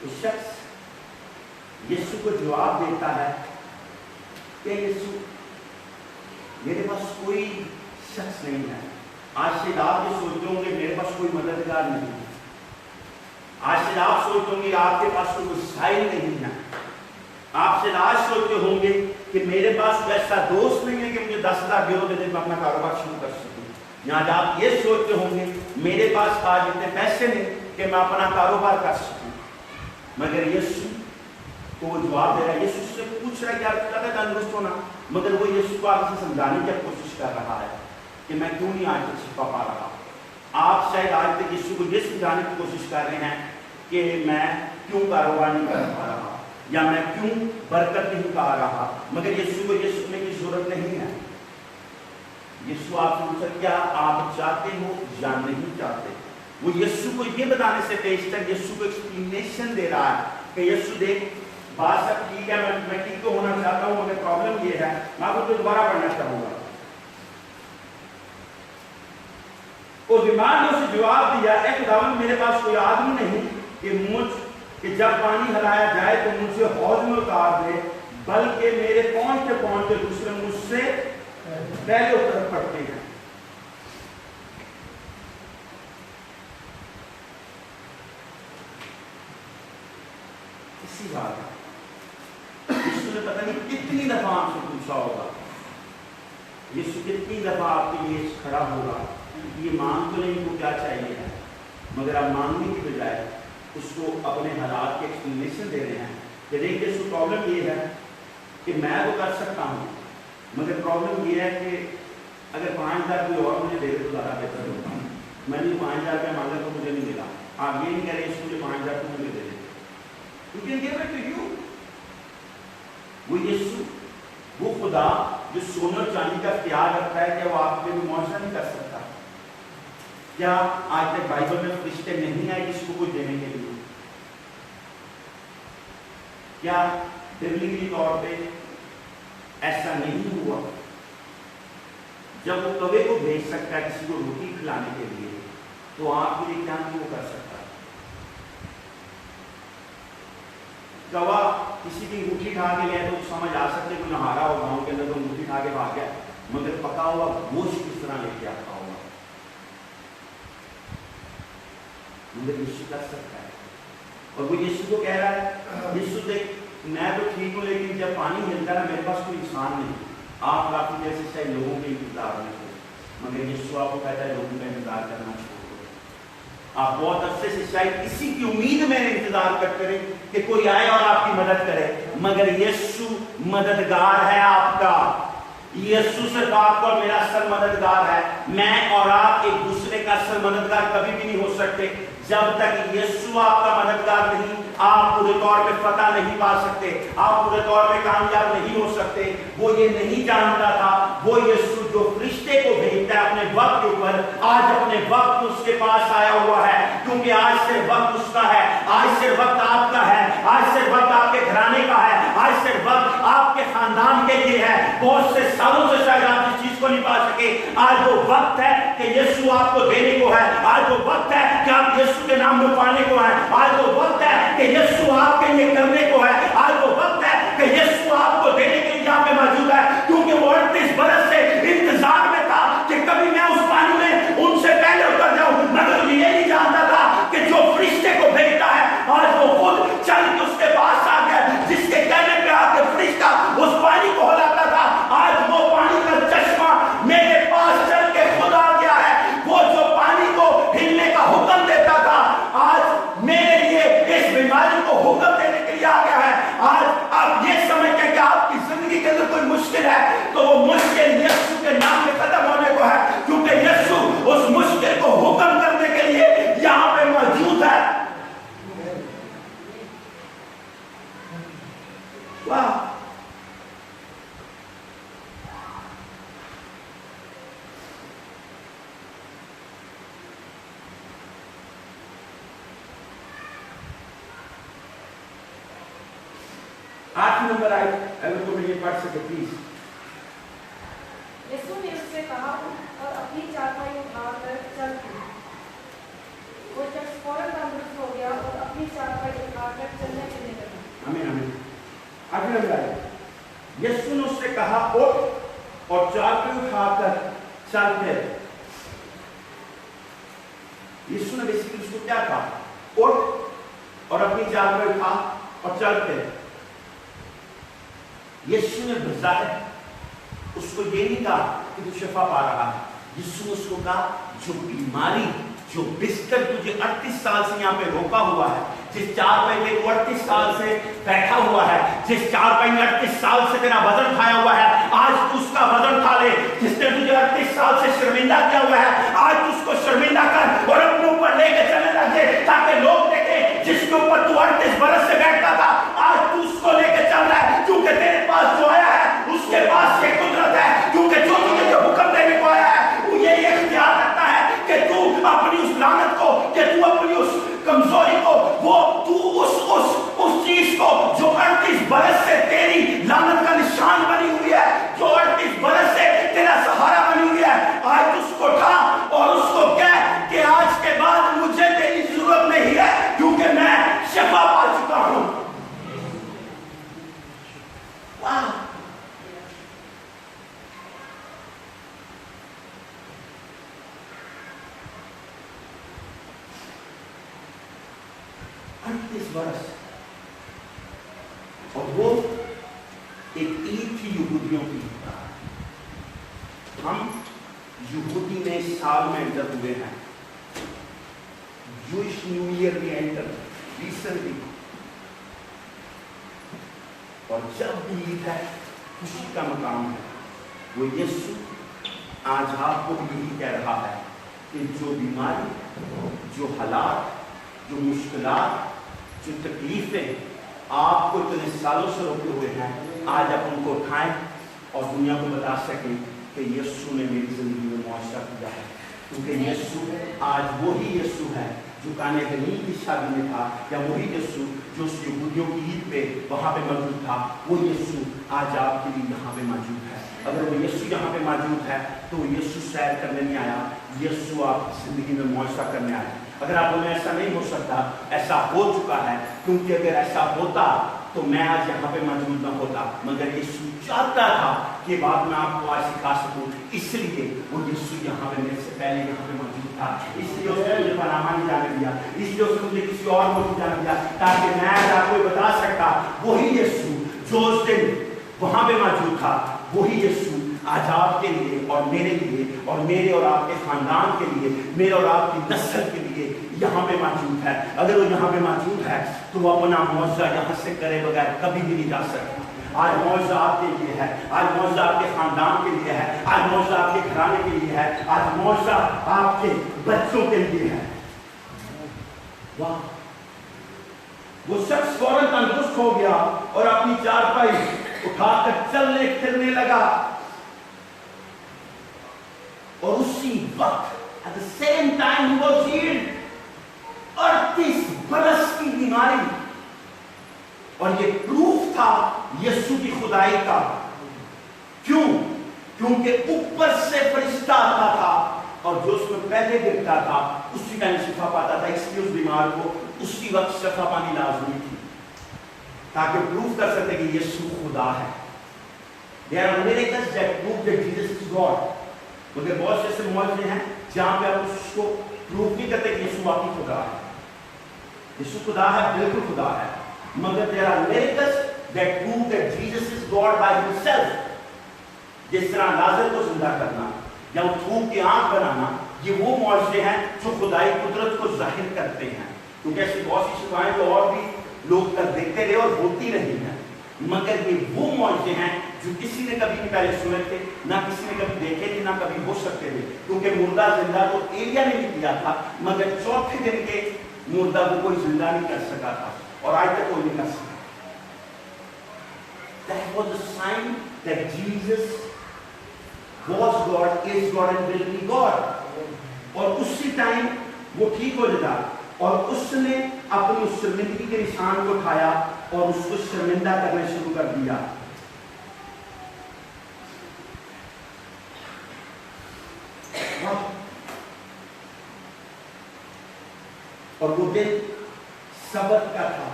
इस शख्स यीशु को जवाब देता है कि यीशु मेरे पास कोई शख्स नहीं है। आज से आप ये सोचते होंगे मेरे पास कोई मददगार नहीं है। आज से आप सोचते होंगे आपके पास कोई साहिल नहीं है। आप से आज सोचते होंगे कि मेरे पास ऐसा दोस्त नहीं है कि मुझे 10 लाख यूरो दे दे मैं अपना कारोबार शुरू कर सकूं। यहाँ आप ये सोचते होंगे मेरे पास आज इतने पैसे नहीं कि मैं अपना कारोबार कर सकूं। मगर यीशु को वो जवाब दे रहा है। यीशु से पूछ रहा है कि आप क्या तंदुरुस्त होना, मगर वो यीशु को आपसे समझाने की कोशिश कर रहा है कि मैं क्यों नहीं आज तक छिपा पा रहा। आप शायद आज तक यीशु को ये समझाने की कोशिश कर रहे हैं कि मैं क्यों कारोबार नहीं कर पा रहा या मैं क्यों बरकत नहीं पा रहा, मगर यीशु को ये सुनने की जरूरत नहीं है। यीशु आपसे पूछा क्या आप चाहते हो या नहीं चाहते। वो यीशु को ये बताने से पेशतर यीशु को एक्सप्लेनेशन दे रहा है कि यीशु देख बात सब ठीक है, मैं ठीक तो होना चाहता हूँ, मगर प्रॉब्लम ये है। मैं आपको दोबारा पढ़ना चाहूंगा। उस बीमार ने उसे जवाब दिया, ए खुदावंद मेरे पास कोई आदमी नहीं कि जब पानी हलाया जाए तो मुझे हौज में उतार दे, बल्कि मेरे पहुंचते पहुंचते दूसरे मुझसे पहले उतर पड़ते हैं। इसी बात यीशु ने पता नहीं कितनी दफा आपसे पूछा होगा, यीशु कितनी दफा आपके लिए खड़ा होगा, ये मांग तो नहीं को क्या चाहिए है, मगर आप मांगने की बजाय उसको अपने हालात के एक्सप्लेनेशन दे रहे हैं कि देखिए यीशु प्रॉब्लम ये है कि मैं तो कर सकता हूँ, मगर प्रॉब्लम ये है कि अगर 5,000 कोई और मुझे दे दे तो ज़्यादा बेहतर होता। मैंने 5,000 रुपया मांगा तो मुझे नहीं मिला, आप ये नहीं कह रहे यीशु मुझे 5,000 तो मुझे दे दे। You can give it to you. वो यीशु वो खुदा जो सोने और चांदी का प्यार रखता है, क्या वो आपके लिए मुआवजा नहीं कर सकता? क्या आज तक बाइबल में फरिश्ते नहीं आए जिसको कुछ देने के लिए? क्या बिबलिकली तौर पे ऐसा नहीं हुआ? जब वो कवे को भेज सकता है किसी को रोटी खिलाने के लिए, तो आपके लिए क्या नहीं वो कर सकता? कवा किसी की अंगूठी खा के गया तो समझ आ सकते कोई नहारा हो गाँव के अंदर तो अंगूठी खा के भाग गया, मगर पका हुआ गोश्त किस तरह लेके आता होगा? मगर यीशु कर सकता है। और वो यीशु को कह रहा है, यीशु देख मैं तो ठीक हूँ, लेकिन जब पानी हिलता है मेरे पास कोई इंसान नहीं, आप काफी जैसे शायद लोगों के इंतजार में थे, मगर यीशु आपको कहता है लोगों का इंतजार करना छोड़ दो। आप बहुत अरसे से शायद इसी की उम्मीद में इंतजार करते रहे کہ کوئی آئے اور آپ کی مدد کرے، مگر یسوع مددگار ہے آپ کا. یسوع صرف آپ کا اور میرا اصل مددگار ہے. میں اور آپ ایک دوسرے کا اصل مددگار کبھی بھی نہیں ہو سکتے. جب تک یسوع آپ کا مددگار نہیں، آپ پورے طور پہ فتح نہیں پا سکتے، آپ پورے طور پہ کامیاب نہیں ہو سکتے. وہ یہ نہیں جانتا تھا، وہ یسوع جو فرشتے کو بھیجتا ہے اپنے وقت کے اوپر، آج اپنے وقت اس کے پاس آیا ہوا ہے، کیونکہ آج سے وقت اس کا ہے، آج سے وقت آپ کا ہے، آج سے وقت آپ کے گھرانے کا ہے، آج سے وقت آپ کے خاندان کے لیے ہے. بہت سے سالوں سے شاید آپ اس چیز کو نہیں پا سکے. آج وہ وقت ہے کہ یسوع آپ کو دینے کو ہے. آج وہ وقت ہے کہ آپ یسوع کے نام میں پانے کو ہے. آج وہ وقت ہے کہ یسوع آپ کے لیے کرنے کو ہے. آج وہ وقت ہے کہ یسوع آپ کو دینے کے لیے یہاں پہ موجود ہے، کیونکہ وہ 38 برس سے انتظار میں تھا کہ کبھی میں اس پانی میں ان سے پہلے اتر جاؤں، مگر یہ نہیں جانتا تھا کہ جو فرشتے کو بھیجتا ہے آج وہ خود چل کے اس کے پاس آ گیا، جس کے کہنے پہ آ کے فرشتہ اس پانی کو ہلاتا تھا. آج وہ پانی کا چشمہ میرے پاس چل کے خود آ گیا ہے. وہ جو پانی کو ہلنے کا حکم دیتا تھا آج میرے لیے اس بیماری کو حکم دینے کے لیے آ گیا ہے. آج آپ یہ سمجھتے کہ آپ کی زندگی کے اندر کوئی مشکل ہے تو وہ مشکل یسوع کے نام میں ختم ہونے کو ہے، کیونکہ یسوع اس مشکل کو حکم کرنے کے لیے یہاں پہ موجود ہے. واہ، 8 نمبر آئے اگر تم یہ پڑھ سکے پلیز. یسوع نے اس سے کہا اور اپنی چارپائی اٹھا کر چل پڑا. وہ شخص فوراً تندرست ہو گیا اور اپنی چارپائی اٹھا کر چلنے پھرنے لگا. آمین آمین. 8 نمبر آئے یسوع نے اس سے کہا اٹھ اور چارپائی اٹھا کر چل پھر. یسوع نے بیسیکلی اس کو کیا کہا؟ اٹھ اور اپنی چارپائی اٹھا اور چل پھر. یسوع نے بظاہر اس کو یہ نہیں کہا کہ تو شفا پا رہا ہے. یسوع نے اس کو کہا جو بیماری، جو بستر تجھے 38 سال سے یہاں پہ روکا ہوا ہے، جس چارپائی پہ تو 38 سال سے بیٹھا ہوا ہے، جس چارپائی میں 38 سال سے تیرا وزن اٹھایا ہوا ہے، آج تو اس کا وزن اٹھا لے. جس نے تجھے 38 سال سے شرمندہ کیا ہوا ہے، آج تو اس کو شرمندہ کر اور اپنے اوپر لے کے چلنے لگے تاکہ لوگ دیکھیں جس کے اوپر تو 38 برس سے بیٹھتا تھا آج تو اس کو لے کے چل رہا ہے، کیونکہ تیرے پاس جو آیا ہے اس کے پاس یہ قدرت ہے، کیونکہ جو تجھے جو حکم دینے کو آیا ہے وہ یہ اختیار رکھتا ہے کہ تو اپنی اس لعنت کو، کہ تو اپنی اس کمزوری کو، وہ تو اس چیز کو جو 38 برس سے تیری لعنت کا نشان بنی ہوئی ہے، جو 38 برس سے تیرا سہارا بنی ہوئی ہے، آج اس کو اٹھا اور اس کو کہہ کہ آج کے بعد مجھے تیری ضرورت نہیں ہے، کیونکہ میں شفا پا چکا ہوں. واہ، اس برس. اور وہ ایک عید تھی یہودیوں کی. ہم یہودی نئے سال میں انٹر ہوئے ہیں، جوئش نیو ایئر میں انٹر ریسنٹلی. اور جب بھی عید ہے خوشی کا مقام ہے. وہ یسوع آج آپ کو یہی کہہ رہا ہے کہ جو بیماری، جو حالات، جو مشکلات، جو تکلیفیں آپ کو اتنے سالوں سے روکے ہوئے ہیں، آج آپ ان کو اٹھائیں اور دنیا کو بتا سکیں کہ یسوع نے میری زندگی میں معاشرہ کیا ہے. کیونکہ یسوع آج وہی یسوع ہے جو کانے غنیم کی شادی میں تھا، یا وہی یسوع جو اس یہودیوں کی عید پہ وہاں پہ موجود تھا، وہ یسوع آج آپ کے لیے یہاں پہ موجود ہے. اگر وہ یسوع یہاں پہ موجود ہے تو وہ یسوع سیر کرنے نہیں آیا، یسوع آپ کی زندگی میں معاشرہ کرنے آیا. اگر آپ میں ایسا نہیں ہو سکتا، ایسا ہو چکا ہے، کیونکہ اگر ایسا ہوتا تو میں آج یہاں پہ موجود نہ ہوتا. مگر یسوع چاہتا تھا کہ بات میں آپ کو آج سکھا سکوں، اس لیے وہ یسوع یہاں پہ میرے سے پہلے یہاں پہ موجود تھا. اس لیے اس نے مجھے پاناما نہیں جانے دیا، اس لیے اس نے مجھے کسی اور کو نہیں جانے دیا، تاکہ میں آج آپ کو بتا سکتا وہی یسوع جو اس دن وہاں پہ موجود تھا، وہی یسوع آج آپ کے لیے اور میرے لیے اور میرے اور آپ کے خاندان کے لیے، میرے اور آپ کی نسل کے لیے यहाँ पे मौजूद है। अगर वो यहाँ पे मौजूद है तो वो अपना मौजज़ा यहाँ से करे बगैर कभी भी नहीं जा सकता। आज मौजज़ा आपके लिए है, आज मौजज़ा आपके खानदान के लिए है, आज मौजज़ा आपके घराने के लिए है, आज मौजज़ा आपके बच्चों के लिए है। वाह! वो शख्स फौरन तंदुरुस्त हो गया और अपनी चारपाई उठाकर चलने फिरने लगा, और उसी वक्त at the same time he was healed 38 बरस की बीमारी, और ये प्रूफ था यीशु की खुदाई का। क्यों? क्योंकि ऊपर से फरिश्ता आता था और जो उसमें पहले गिरता था उसी टाइम शिफा पाता था, इसलिए उस बीमार को उसी वक्त शिफा पानी लाजमी थी, ताकि प्रूफ कर सकते कि यीशु खुदा है। There are miracles that prove that Jesus is God। मगर बहुत से ऐसे मौजूद हैं जहां पे आप उसको प्रूफ नहीं करते कि यीशु वाकई खुदा है। यीशु खुदा है, बिल्कुल खुदा है, मगर there are miracles that prove that Jesus is God by himself। जिस तरह लाजर को जिंदा करना या थूक की आंख बनाना, ये वो मौजूद हैं जो खुदाई कुदरत को जाहिर करते हैं। क्योंकि ऐसी बहुत सी शिफाएं तो और भी लोग कर देखते रहे और होती रही हैं, मगर ये वो मौजूद हैं जो किसी ने कभी नहीं पहले सुने थे, ना किसी ने कभी देखे थे, ना कभी हो सकते थे। क्योंकि मुर्दा जिंदा तो एलिया ने भी किया था, मगर चौथे दिन के मुर्दा को कोई जिंदा नहीं कर सका था, और आज तक कोई नहीं कर सका। That was a sign that Jesus was God, is God and will be God। और उसी टाइम वो ठीक हो जाता और उसने अपनी उस शर्मिंदगी के निशान को उठाया और उसको शर्मिंदा करना शुरू कर दिया। और वो दिन सबत का था,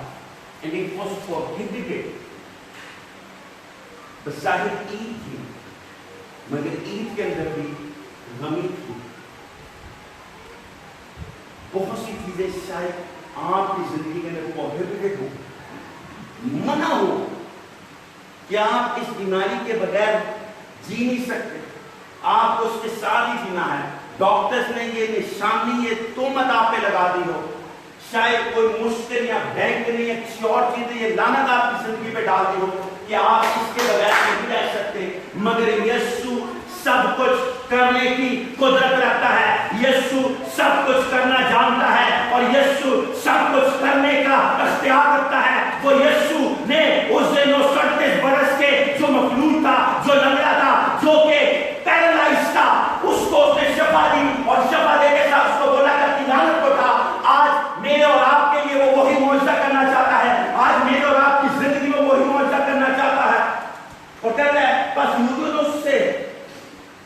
and it was prohibited। बज़ाहिर ईद थी, मगर ईद के अंदर भी गमी थी। बहुत सी चीजें शायद आपकी जिंदगी के अंदर प्रोहिबिटेड हो, मना हो कि आप इस बीमारी के बगैर जी नहीं सकते, आपको उसके साथ ही जीना है। डॉक्टर्स ने ये निशानी, ये तोहमत आप पे लगा दी हो, शायद कोई मुश्किल या बैंक ने या किसी और चीज ने ये लानत आपकी जिंदगी पे डाल दी हो कि आप इसके बगैर नहीं रह सकते, मगर यीशु सब कुछ करने की कुदरत रखता है। यीशु सब कुछ करना जानता है और यीशु सब कुछ करने का इख्तियार रखता है। वो यीशु ने उस दिन 38 बरस के जो मखलूक था, जो लंगड़ा था, जो के पैरालाइज था, उसको उसने शफा दी और शफा देने का उसको बोला कि लानत को था। आज मेरे और आपके लिए वो वही मौजज़ा करना चाहता है, आज मेरे और आपकी जिंदगी में वही मौजज़ा करना चाहता है। और कहता है बस यूदुन उससे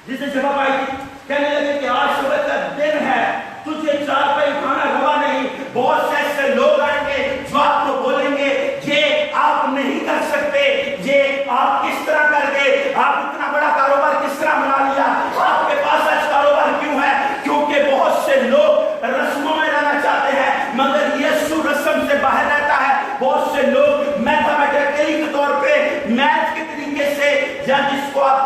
जिसे जवाब आई थी, कहने लगे कि आज सुबह का दिन है, तुझे चार पे उठाना रवा नहीं। बहुत से ऐसे लोग आएंगे जो आपको बोलेंगे ये आप नहीं कर सकते, ये आप किस तरह कर गए, आप इतना बड़ा कारोबार किस तरह बना लिया, आपके पास आज कारोबार क्यों है? क्योंकि बहुत से लोग रस्मों में रहना चाहते हैं, मगर यीशु रस्म से बाहर रहता है। बहुत से लोग मैथमेटिकली के तौर पे मैथ के तरीके से, या जिसको आप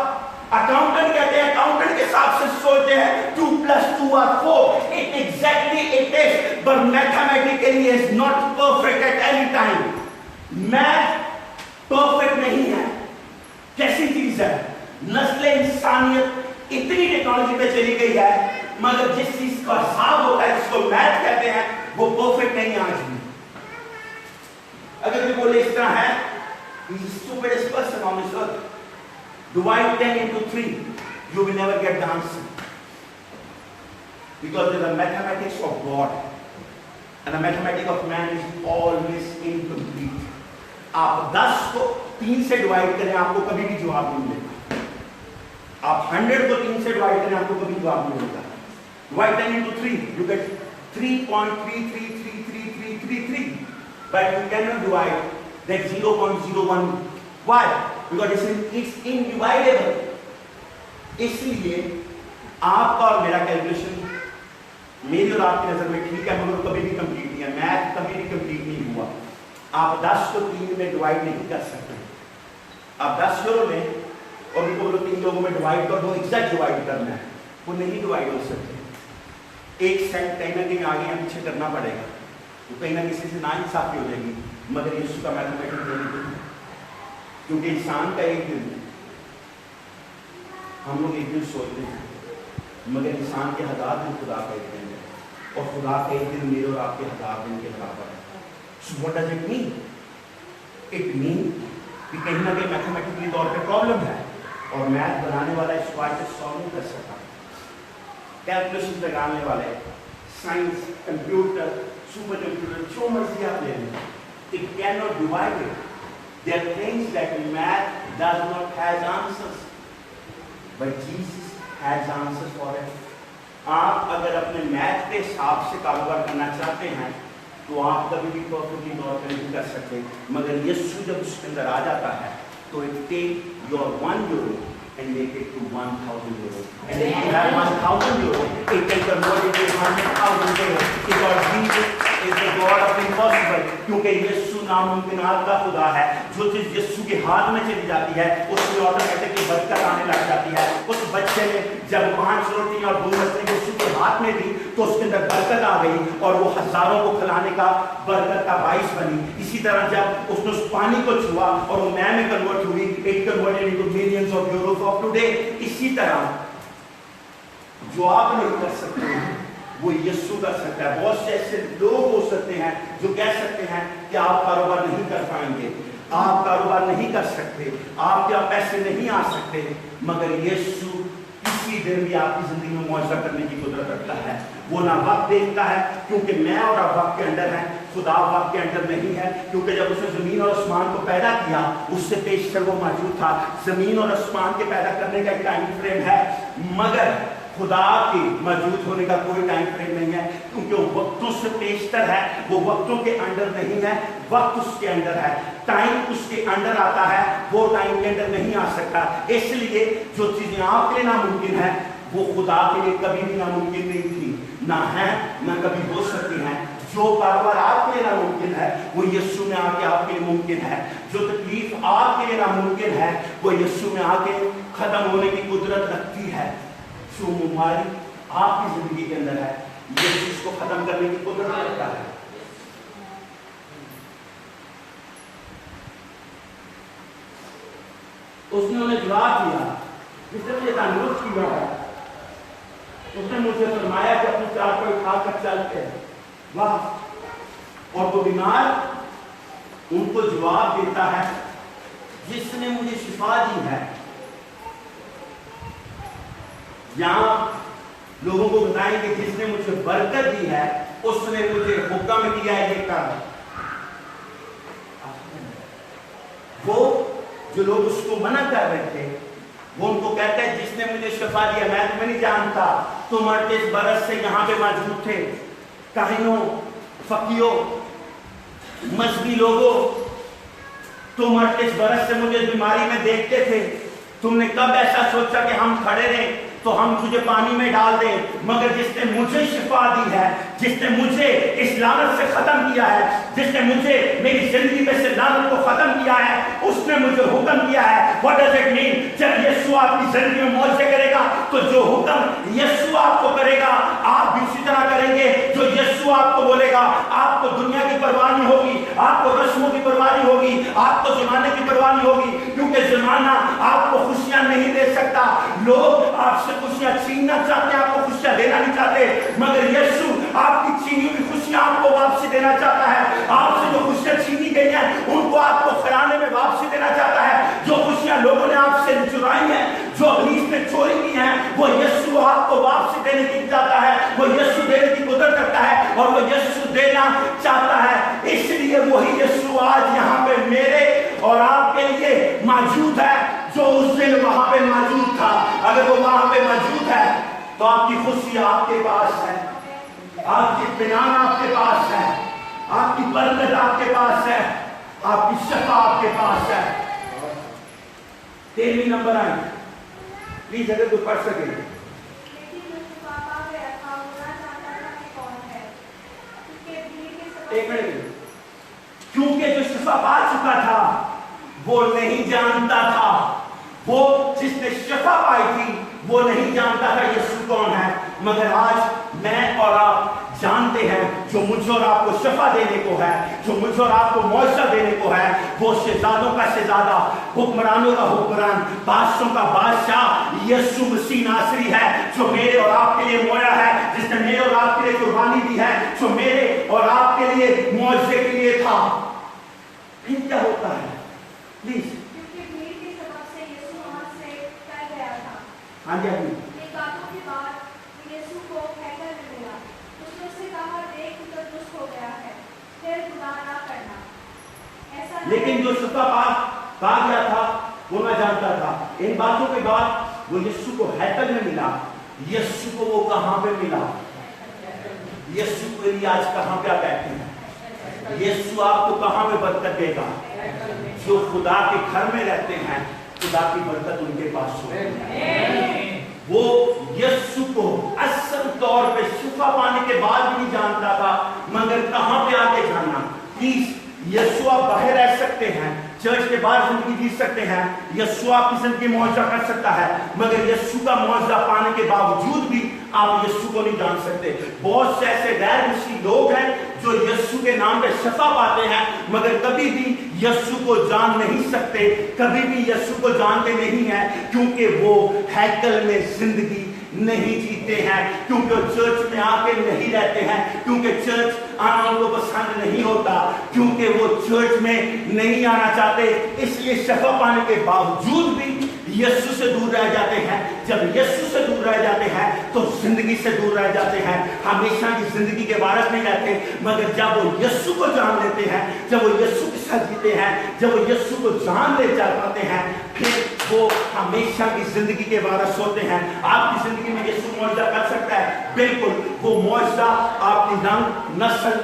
अकाउंटेंट कहते हैं, अकाउंटेंट के हिसाब से सोचते हैं 2 + 2 = 4। It exactly it is, but mathematically is not perfect at any time। Math perfect नहीं है। कैसी चीज है? नस्ल इंसानियत इतनी टेक्नोलॉजी पे चली गई है, मगर जिस चीज का हिसाब होता है जिसको मैथ कहते हैं वो परफेक्ट नहीं है आज भी। अगर कोई बोले इस तरह है, he's the stupidest person on this earth, divide 10 into 3, you will never get the answer, because the mathematics of God and the mathematics of man is always incomplete। आप 10 को 3 से डिवाइड करें, आपको कभी भी जवाब नहीं मिलेगा। आप 100 को 3 से डिवाइड करें, आपको कभी जवाब नहीं मिलेगा। divide 10 into 3, you get 3.333333, but you cannot divide that 0.01। why? Because it's individable। इसलिए आपका और मेरा कैलकुलेशन मेरी और आपकी नजर में ठीक है, मगर कभी भी कंप्लीट नहीं है। मैथ कभी भी कंप्लीट नहीं हुआ। आप 10 को 3 में डिवाइड नहीं कर सकते। आप 10 यूरो में और उनको बोलो 3 लोगों में डिवाइड कर दो, एग्जैक्ट डिवाइड करना है, वो नहीं डिवाइड हो सकते। एक सेंट कहीं ना कहीं आगे या पीछे करना पड़ेगा, तो कहीं ना किसी से नाइंसाफी हो जाएगी, मगर यीशु का मैथमेटिक्स नहीं है, क्योंकि इंसान का एक दिन, हम लोग एक दिन सोचते हैं, मगर इंसान के 1000 दिन खुदा का एक दिन है, और खुदा का एक दिन मेरे और आपके 1000 दिन के बराबर है। So what does it mean? It means कि कहीं ना कहीं मैथमेटिकली तौर पे प्रॉब्लम है, और मैथ बनाने वाला इसको आज तक सॉल्व नहीं कर सका। कैलकुलेशन लगाने वाले, साइंस, कंप्यूटर, सुपर कंप्यूटर, जो मर्जी आप ले लें, it cannot divide it. There are things that math does not have answers, but Jesus has answers for it. आप अगर अपने मैथ के हिसाब से कारोबार करना चाहते हैं तो आप कभी भी परफेक्टली तौर पर नहीं कर सकते, मगर यीशु जब उसके अंदर आ जाता है तो it take your 1 euro and make it to 1000 euro, and if you have 1000 euro, it can convert it to 100,000 euro, because Jesus is the God of impossible. क्योंकि यीशु नामुमकिनात का खुदा है। जो चीज यीशु के हाथ में चली जाती है उसमें ऑटोमेटिकली बरकत आने लग जाती है। उस बच्चे ने जब 5 रोटी और 2 मछली यीशु के हाथ में दी तो उसके अंदर बरकत आ गई और वो हजारों को खिलाने का बरकत का बाइस बनी। इसी तरह जब उसने उस पानी को छुआ और वो मैन में कन्वर्ट हुई, it converted into millions of Euros of today. इसी तरह जो आप नहीं कर सकते वो यीशु कर सकता है। बहुत से ऐसे लोग हो सकते हैं जो कह सकते हैं कि आप कारोबार नहीं कर पाएंगे, आप कारोबार नहीं कर सकते, आप क्या पैसे नहीं आ सकते, मगर यीशु किसी दिन भी आपकी जिंदगी में मुआवजा करने की कुदरत रखता है। वो ना वक्त देखता है, क्योंकि मैं और आप वक्त के अंदर हैं, खुदा वक्त के अंदर नहीं है। क्योंकि जब उसने जमीन और आसमान को पैदा किया उससे पेशतर वो मौजूद था। जमीन और आसमान के पैदा करने का एक टाइम फ्रेम है, मगर खुदा के मौजूद होने का कोई टाइम फ्रेम नहीं है, क्योंकि वो वक्तों से पेशतर है, वो वक्तों के अंदर नहीं है, वक्त उसके अंदर है। टाइम उसके अंदर आता है, वो टाइम के अंदर नहीं आ सकता। इसलिए जो चीजें आपके लिए नामुमकिन है वो खुदा के लिए कभी भी नामुमकिन नहीं थी, ना है ना कभी हो सकती हैं। जो कारोबार आपके लिए नामुमकिन है वो यीशु में आके आपके लिए मुमकिन है। जो तकलीफ आपके लिए नामुमकिन है वो यीशु में आके खत्म होने की कुदरत रखती है। जो बीमारी आपकी जिंदगी के अंदर है यीशु इसको खत्म करने की कुदरत रखता है। उसने उन्हें जवाब दिया, जिसने मुझे तंदुरुस्त किया है, उसने मुझे फरमाया कि अपनी चार को उठाकर चलते हैं। वाह! और वो बीमार उनको जवाब देता है, जिसने मुझे शिफा दी है। यहां लोगों को बताएंगे जिसने मुझे बरकत दी है उसने मुझे हुक्म दिया है ये कर। वो जो लोग उसको मना कर रहे थे वो उनको कहते हैं जिसने मुझे शिफा दिया, मैं तुम्हें नहीं जानता, तुम 38 बरस से यहाँ पे मौजूद थे। काहिनों, फकीरों, मजहबी लोगों, तुम 38 बरस से मुझे बीमारी में देखते थे। तुमने कब ऐसा सोचा कि हम खड़े रहें तो हम तुझे पानी में डाल दें? मगर जिसने मुझे शिफा दी है, जिसने मुझे इस लानत से खत्म किया है, जिसने मुझे मेरी जिंदगी में से लानत को खत्म किया है, उसने मुझे हुक्म दिया है। What does it mean? जब यीशु आपकी जिंदगी में मौजज़े करेगा तो जो हुक्म यीशु आपको करेगा आप भी उसी तरह करेंगे। जो यीशु आपको बोलेगा, आपको दुनिया की परवाह नहीं होगी, आपको रस्मों की परवाह नहीं होगी, आपको जमाने की परवाह नहीं होगी, क्योंकि जमाना आपको खुशियां नहीं दे सकता। लोग आपसे खुशियां छीनना चाहते हैं, आपको खुशियां देना नहीं चाहते, मगर यीशु आपकी छीनी हुई खुशियां आपको वापसी देना चाहता है। आपसे जो खुशियां छीनी गई हैं उनको आपको खजाने में वापसी देना चाहता है। जो खुशियां लोगों ने आपसे चुराई हैं, जो अब्लीस ने चोरी की हैं, वो यीशु आपको वापसी देने की चाहता है। वो यीशु देने की कुदरत रखता है और वो यीशु देना चाहता है। इसलिए वही यीशु आज यहाँ पे मेरे और आपके लिए मौजूद है जो उस दिन वहां पे मौजूद था। अगर वो वहां पे मौजूद है तो आपकी खुशी आपके पास है, आपकी इत्मीनान आपके पास है, आपकी बरकत आपके पास है, आपकी शफा आपके पास है। 13वीं नंबर आई प्लीज, अगर कोई पढ़ सके। एक मिनट, क्योंकि जो शिफा पा चुका था वो नहीं जानता था, वो जिसने शिफा पाई थी वो नहीं जानता था यीशु कौन है। मगर आज मैं और जानते हैं जो मुझे और आपको शफा देने को है, जो मुझे और आपको मुआवजा देने को है, वो शहजादों का शहजादा, हुक्मरानों का हुक्मरान, बादशाहों का बादशाह यीशु मसीह नासरी है, जो मेरे और आपके लिए मोया है, जिसने मेरे और आपके लिए कुर्बानी दी है, जो मेरे और आपके लिए मुआवजे के लिए था। फिर क्या होता है प्लीज? क्योंकि भीड़ के सबब से यीशु वहां से टल गया था। हाँ जी, हाँ जी। ये बातों के बाद यीशु को हैकल में मिला। उसने उससे कहा, देख तू तंदुरुस्त हो गया है, फिर गुनाह ना करना। ऐसा लेकिन जो शफा पा गया था वो ना जानता था। इन बातों के बाद वो यीशु को हैकल में मिला। यीशु को वो कहां पे मिला? यीशु को लिए आज कहां पे आप बैठे हैं? यीशु आपको कहां पे बरकत देगा? जो खुदा के घर में रहते हैं, खुदा की बरकत उनके पास होती है। वो यीशु को असल तौर पे शिफा पाने के बाद भी नहीं जानता था, मगर कहां पे आके जानना। प्लीज, यीशु आप बाहर रह सकते हैं, चर्च के बाहर जिंदगी जी सकते हैं, यीशु आपकी जिंदगी मुआवजा कर सकता है, मगर यीशु का मुआवजा पाने के बावजूद भी आप यीशु को नहीं जान सकते। बहुत से ऐसे गैर मसीही लोग हैं जो यीशु के नाम पे शफा पाते हैं, मगर कभी भी यीशु को जान नहीं सकते, कभी भी यीशु को जानते नहीं हैं, क्योंकि वो हैकल में जिंदगी नहीं जीते हैं, क्योंकि वो चर्च में आके नहीं रहते हैं, क्योंकि चर्च आना उनको पसंद नहीं होता, क्योंकि वो चर्च में नहीं आना चाहते, इसलिए शफा पाने के बावजूद भी यीशु से दूर रह जाते हैं। जब यीशु से दूर रह जाते हैं तो जिंदगी से दूर रह जाते हैं, हमेशा की जिंदगी के वारिस नहीं रहते, मगर जब वो यीशु को जान लेते हैं, जब वो यीशु के साथ जीते हैं, जब वो यीशु को जान ले जा पाते हैं, फिर वो हमेशा की जिंदगी के वारिस होते हैं। आपकी जिंदगी में यीशु मुआवजा कर सकता है, बिल्कुल। वो मुआवजा आपकी रंग, नस्ल,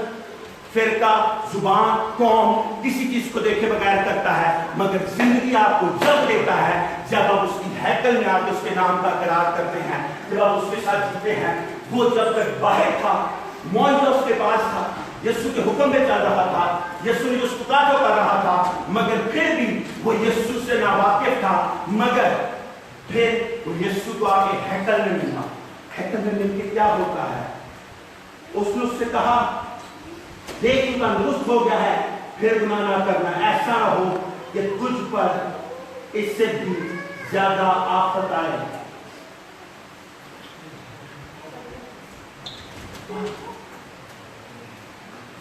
फिरका, जुबान, कौम, किसी चीज को देखे बगैर करता है, मगर जिंदगी आपको जब देता है जब आप उसकी हैकल में आकर उसके नाम का करार करते हैं, जब आप उसके साथ जीते हैं। वो जब तक बाहर था, मुआवजा उसके पास था, यीशु के हुक्म पे चल रहा था, यीशु ने उसको जो कर रहा था, मगर फिर भी वो यीशु से नावाकिफ था, मगर फिर वो यीशु को आगे हैकल में मिला। हैकल में मिलकर क्या होता है? उसने उससे कहा, देख तू तंदुरुस्त हो गया है, फिर गुनाह ना करना, ऐसा ना हो कि तुझ पर इससे भी ज्यादा आफत आए।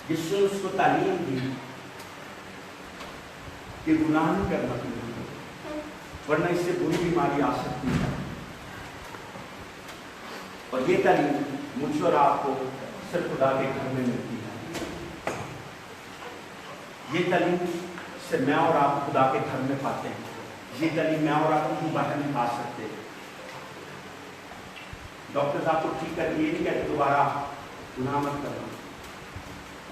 यीशु ने उसको तालीम दी कि गुनाह नहीं करना चाहिए, वरना इससे बुरी बीमारी आ सकती है। और ये तालीम मुझे और आपको सिर्फ खुदा के घर में मिलती है। ये तालीम से मैं और आप खुदा के घर में पाते हैं। ये तालीम मैं और आप कहीं बाहर नहीं पा सकते। डॉक्टर साहब को ठीक कर ये नहीं कहते दोबारा गुनाह मत करना,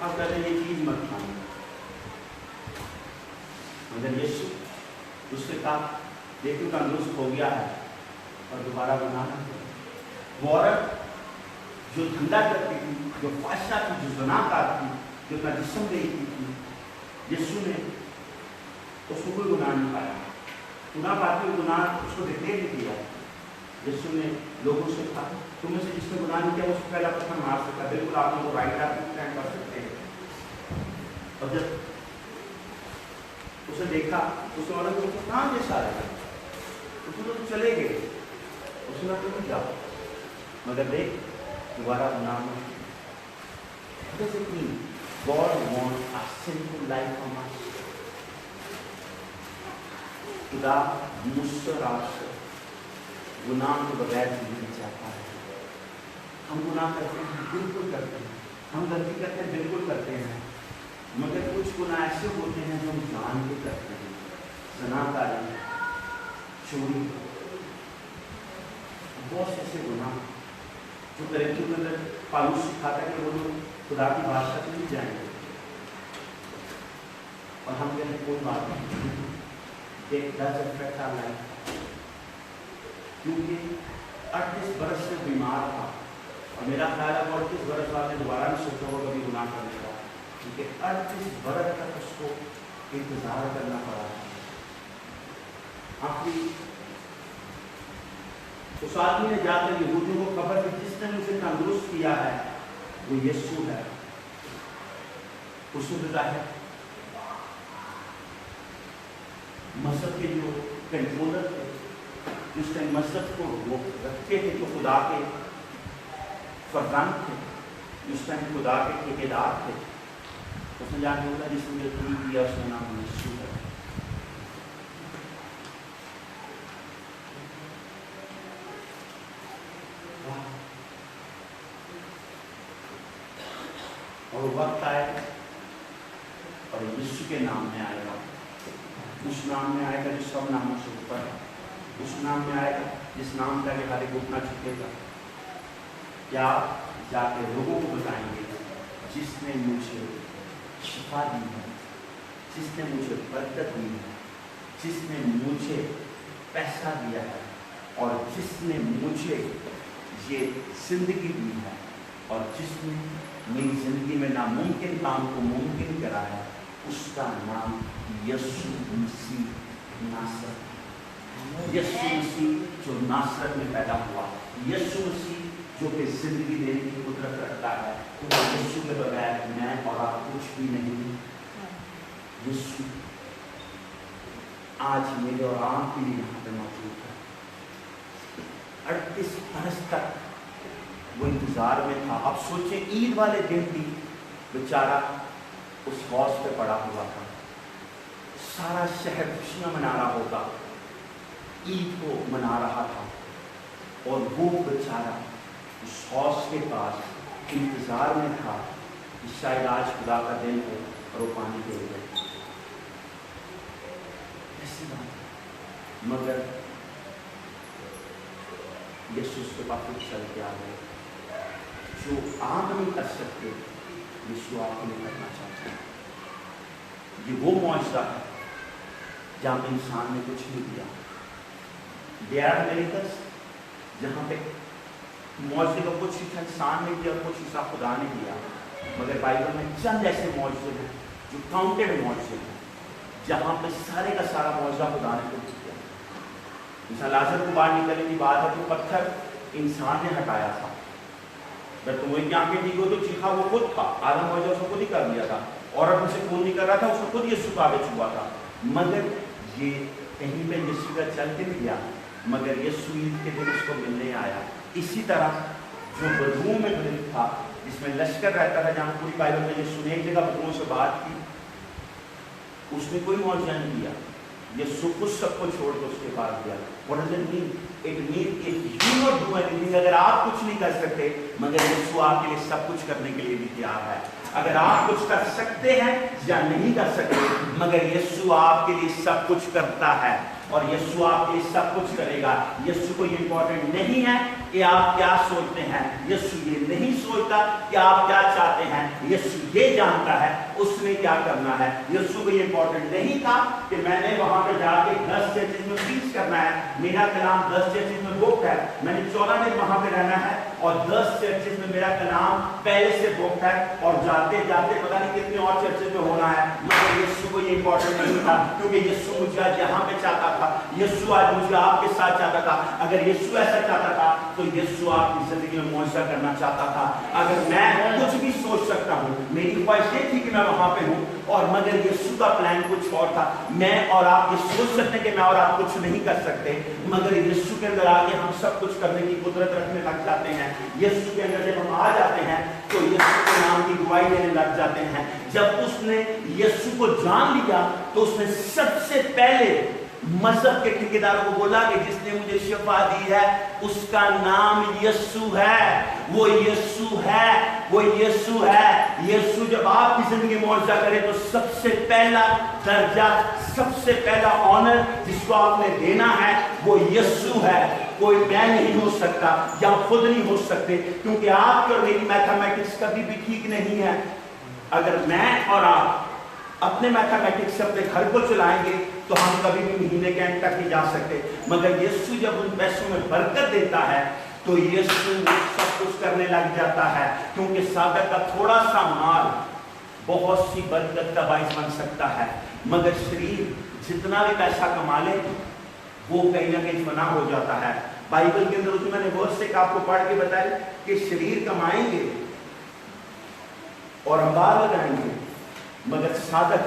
आप कहते हैं ये चीज मत खाना, मगर यीशु उससे कहा, देखो तंदुरुस्त हो गया है और दोबारा गुनाह न करो। वो औरत जो धंधा करती थी, जो फाशा थी, जो ज़नाकार थी, जो अपना जिस्म देखती थी, यीशु ने उसको कोई गुनाह नहीं पाया। गुनाह पाते हुए गुनाह उसको दिखने नहीं दिया। यीशु ने लोगों से कहा, तुम में से जिसने गुनाह नहीं किया उसको पहला पत्थर मार सकता। बिल्कुल आप लोगों को राइट आप स्टैंड कर सकते हैं। और जब उसे देखा, उसने बोला कि उसको कहाँ ये सारे, उसने तो चले गए, उसने तुम जाओ, मगर देख दोबारा गुनाह मत। Does it mean God wants a sinful life from us? खुदा मुझसे और आपसे गुनाह के बगैर जीना चाहता है। हम गुनाह करते हैं, बिल्कुल करते हैं, हम गलती करते हैं, बिल्कुल करते हैं, मगर कुछ गुनाह ऐसे होते हैं जो हम जान के करते हैं। ज़नाकारी, चोरी, बहुत ऐसे गुनाह जो करेक्टिव के अंदर पालूस सिखाता है कि वो लोग खुदा की भाषा से नहीं जाएंगे, और हम कहते हैं कोई बात नहीं, एक 10 अफेक्ट आ लाइफ। क्योंकि 38 बरस से बीमार था, और मेरा ख्याल है 38 बरस बाद दोबारा नहीं सोचा होगा कभी गुनाह करने का, क्योंकि 38 बरस तक उसको इंतजार करना पड़ा। आखिरी उस आदमी ने जाकर यहूदियों को खबर दी जिसने मुझे तंदुरुस्त किया है, वो यीशु है। उसने बताया मजहब के जो कंट्रोलर थे, जिस टाइम मजहब को वो रखते थे, जो खुदा के फरजान थे, जिस टाइम खुदा के ठेकेदार थे, उसने जाके बोला जिसने यकीन किया उसका नाम यीशु है। और वक्त आए और यीशु के नाम में आएगा, उस नाम में आएगा जो सब नामों से ऊपर है, उस नाम में आएगा जिस नाम का हर एक घुटना झुकेगा। क्या जाके लोगों को बताएंगे जिसने मुझे शिफा दी है, जिसने मुझे बरकत दी है, जिसने मुझे पैसा दिया है और जिसने मुझे ये जिंदगी दी है और जिसने मेरी जिंदगी में नामुमकिन काम को मुमकिन कराया, उसका नाम यीशु मसीह नासरत। यीशु मसीह जो नासरत में पैदा हुआ, यीशु मसीह जो कि जिंदगी देने की कुदरत रखता है, यीशु के बगैर मैं और आप कुछ भी नहीं। यीशु आज मेरे और आपके लिए यहाँ पे मौजूद है। 38 बरस तक वो इंतजार में था। अब सोचे ईद वाले दिन भी बेचारा उस हौज पे पड़ा हुआ था, सारा शहर खुशियां मना रहा होगा, ईद को मना रहा था, और वो बेचारा उस हौज के पास इंतजार में था कि शायद आज खुदा का दिन हो और वो पानी दे गए। ऐसी बात है, मगर यीशु उसके पास चल के आ गए। जो आप नहीं कर सकते, यीशु आपके लिए करना चाहते हैं। ये वो मौजज़ा है जहाँ पे इंसान ने कुछ नहीं किया। There are miracles जहाँ पे मौजज़े का कुछ हिस्सा इंसान ने किया, कुछ हिस्सा खुदा ने किया, मगर बाइबल में चंद ऐसे मौजज़े हैं जो काउंटेड मौजज़े हैं, जहाँ पे सारे का सारा मौजज़ा खुदा ने खुद किया। इंसान लाजर को बाहर निकलने की बात है, तो पत्थर इंसान ने हटाया था। जब तुम्हें की आंखें ठीक हो तो चीखा वो खुद था, आदम मौजूद उसने खुद ही कर दिया था, औरत उनसे खून नहीं कर रहा था, उसने खुद यीशु का आगे छुआ था। मगर ये कहीं पे यीशु का चल के नहीं गया, मगर यीशु ईद के दिन उसको मिलने आया। इसी तरह जो बदबू में गरीब था, जिसमें लश्कर रहता था, जहाँ पूरी बाइबल में यीशु ने एक जगह बदबुओं से बात की, उसने कोई मौजज़ा नहीं किया। यीशु कुछ सबको छोड़ के उसके पास गया। What does it mean? It means if you not do anything, अगर आप कुछ नहीं कर सकते, मगर यीशु आपके लिए सब कुछ करने के लिए भी तैयार है। अगर आप कुछ कर सकते हैं या नहीं कर सकते, मगर यीशु आपके लिए सब कुछ करता है और यीशु आपके लिए सब कुछ करेगा। यीशु को ये इंपॉर्टेंट नहीं है कि आप क्या सोचते हैं, यीशु ये नहीं सोचता कि आप क्या चाहते हैं, यीशु ये जानता है उसने क्या करना है। यीशु को ये इंपॉर्टेंट नहीं था कि मैंने वहां पे जाके 10 चर्चेज में प्रीच करना है, मेरा कलाम 10 चर्चेज में बुक है, मैंने 14 दिन वहां पे रहना है और 10 चर्चेज में मेरा कलाम पहले से बुक है और जाते जाते पता नहीं कितने और चर्चेज में होना है। मगर यीशु को ये इंपॉर्टेंट नहीं था, क्योंकि यीशु मुझे आज यहाँ पे चाहता था, यीशु आज मुझे आपके साथ चाहता था। अगर यीशु ऐसा चाहता था तो यीशु आपकी जिंदगी में मौजज़ा करना चाहता था। अगर मैं कुछ भी सोच सकता हूँ, मेरी ख्वाहिश ये थी कि मैं वहां पे हूँ, और मगर यीशु का प्लान कुछ और था। मैं और आप ये सोच सकते हैं कि मैं और आप कुछ नहीं कर सकते, मगर यीशु के अंदर आके हम सब कुछ करने की कुदरत रखने लग जाते हैं। यीशु के अंदर जब हम आ जाते हैं तो यीशु के नाम की गवाही देने लग जाते हैं। जब उसने यीशु को जान लिया तो उसने सबसे पहले मजहब के ठेकेदारों को बोला कि जिसने मुझे शिफा दी है उसका नाम यीशु है। वो यीशु है, वो यीशु है। यीशु जब आपकी जिंदगी में मौजज़ा करे तो सबसे पहला दर्जा, सबसे पहला ऑनर जिसको आपने देना है वो यीशु है। कोई मैं नहीं हो सकता या खुद नहीं हो सकते, क्योंकि आपकी और मेरी मैथमेटिक्स कभी भी ठीक नहीं है। अगर मैं और आप अपने मैथमेटिक्स से अपने घर को चलाएंगे तो हम कभी भी महीने के एंड तक नहीं जा सकते, मगर यीशु जब उन पैसों में बरकत देता है तो यीशु सब कुछ करने लग जाता है। क्योंकि सागर का थोड़ा सा माल बहुत सी बरकत का बाइस बन सकता है, मगर शरीर जितना भी पैसा कमा ले वो कहीं ना कहीं फना हो जाता है। बाइबल के अंदर उसमें मैंने वर्ष से आपको पढ़ के बताया कि शरीर कमाएंगे और अंबार लगाएंगे, मगर सादक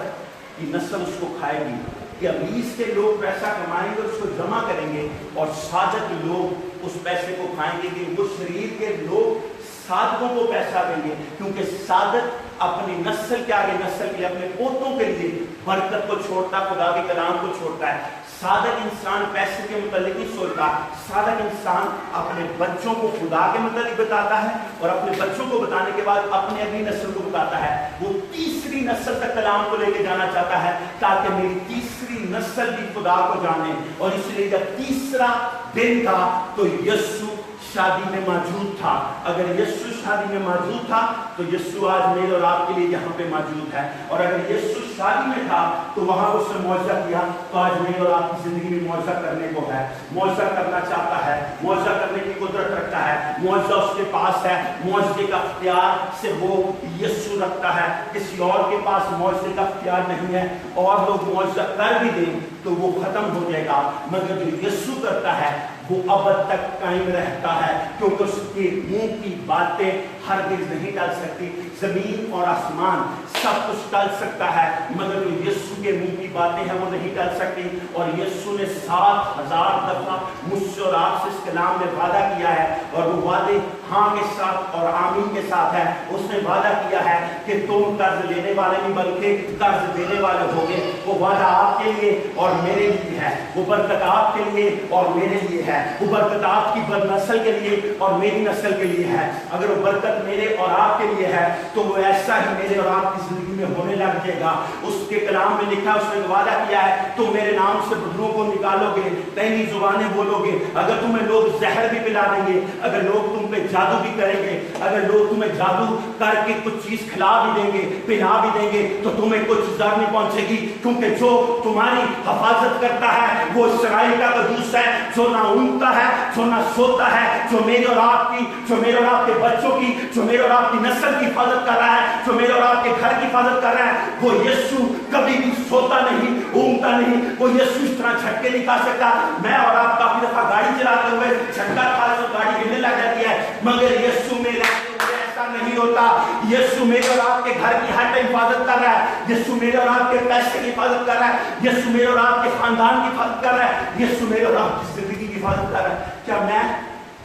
की नस्ल उसको खाएगी। कि अमीस के लोग पैसा कमाएंगे, उसको जमा करेंगे, और सादक लोग उस पैसे को खाएंगे। कि वो शरीर के लोग साधकों को पैसा देंगे, क्योंकि साधक अपनी नस्ल के आगे, नस्ल के लिए, अपने पोतों के लिए बरकत को छोड़ता, खुदा के कलाम को छोड़ता है। साधक इंसान पैसे के मुतालिक नहीं सोचता, साधक इंसान अपने बच्चों को खुदा के मुतालिक बताता है, और अपने बच्चों को बताने के बाद अपने अगली नस्ल को बताता है। वो तीसरी नस्ल तक कलाम को लेके जाना चाहता है, ताकि मेरी तीसरी नस्ल भी खुदा को जाने। और इसलिए जब तीसरा दिन था तो यीशु शादी में मौजूद था। अगर यीशु शादी में मौजूद था तो यीशु आज मेरे और आपके लिए यहाँ पे मौजूद है। और अगर यीशु शादी में था तो वहां उसने मौजूदा किया, तो आज मेरे और आपकी जिंदगी में मौजूदा करने को है, मौजूदा करना चाहता है, मौजूदा करने की कुदरत रखता है, मौजूदा उसके पास है। मौजूदे का इख्तियार से वो यीशु रखता है, किसी और के पास मौजूदे का इख्तियार नहीं है। और लोग मौजूदा कर भी दें तो वो खत्म हो जाएगा, मगर जो यीशु करता है वो अब तक कायम रहता है, क्योंकि उसके मुंह की बातें हरगिज़ नहीं टल सकती। जमीन और आसमान सब कुछ टल सकता है, मगर जो यीशु के मुंह की बातें हैं वो नहीं टल सकती। और यीशु ने 7000 दफा मुझसे और आपसे इस कलाम में वादा किया है, और वो वादे हाँ के साथ और आमीन के साथ है। उसने वादा किया है कि तुम कर्ज लेने वाले नहीं बल्कि कर्ज देने वाले होगे। वो वादा आपके लिए और मेरे लिए है, वो बरकत आपके लिए और मेरे लिए है, वो बरकत आपकी नस्ल के लिए और मेरी नस्ल के लिए है। अगर वो बरकत मेरे और आपके लिए है तो वो ऐसा ही मेरे और आपकी जिंदगी में होने लग जाएगा। उसके कलाम में लिखा, उसने वादा किया है, तुम मेरे नाम से बदलों को निकालोगे, पहली जुबानें बोलोगे। अगर तुम्हें लोग जहर भी पिला देंगे, अगर लोग तुम पे जादू भी करेंगे, अगर लोग तुम्हें जादू करके कुछ चीज खिला भी देंगे, पिला भी देंगे, तो तुम्हें कुछ इज़्ज़त नहीं पहुंचेगी, क्योंकि जो तुम्हारी हिफाजत करता है वो इस्राएल का कदूस है, जो ना ऊँगता है, जो ना सोता है, जो मेरे और आपकी, जो मेरे और आपके बच्चों की, जो मेरे और आपकी नस्ल की हिफाजत कर रहा है, जो मेरे और आपके घर की हिफाजत कर रहा है। वो यीशु कभी भी सोता नहीं, ऊँगता नहीं। वो यीशु इस तरह झटके नहीं खा सकता। मैं और आप काफी दफा गाड़ी चलाते हुए झटका खा तो गाड़ी गिरने लग जाती है, मगर यीशु में ऐसा नहीं होता। यीशु मेरे और आपके घर की हर हिफाजत कर रहा है, यीशु मेरे और आपके पैसे की हिफाजत कर रहा है, यीशु मेरे और आपके खानदान की हिफाजत कर रहा है, यीशु मेरे और आपकी जिंदगी की हिफाजत कर रहा है। क्या मैं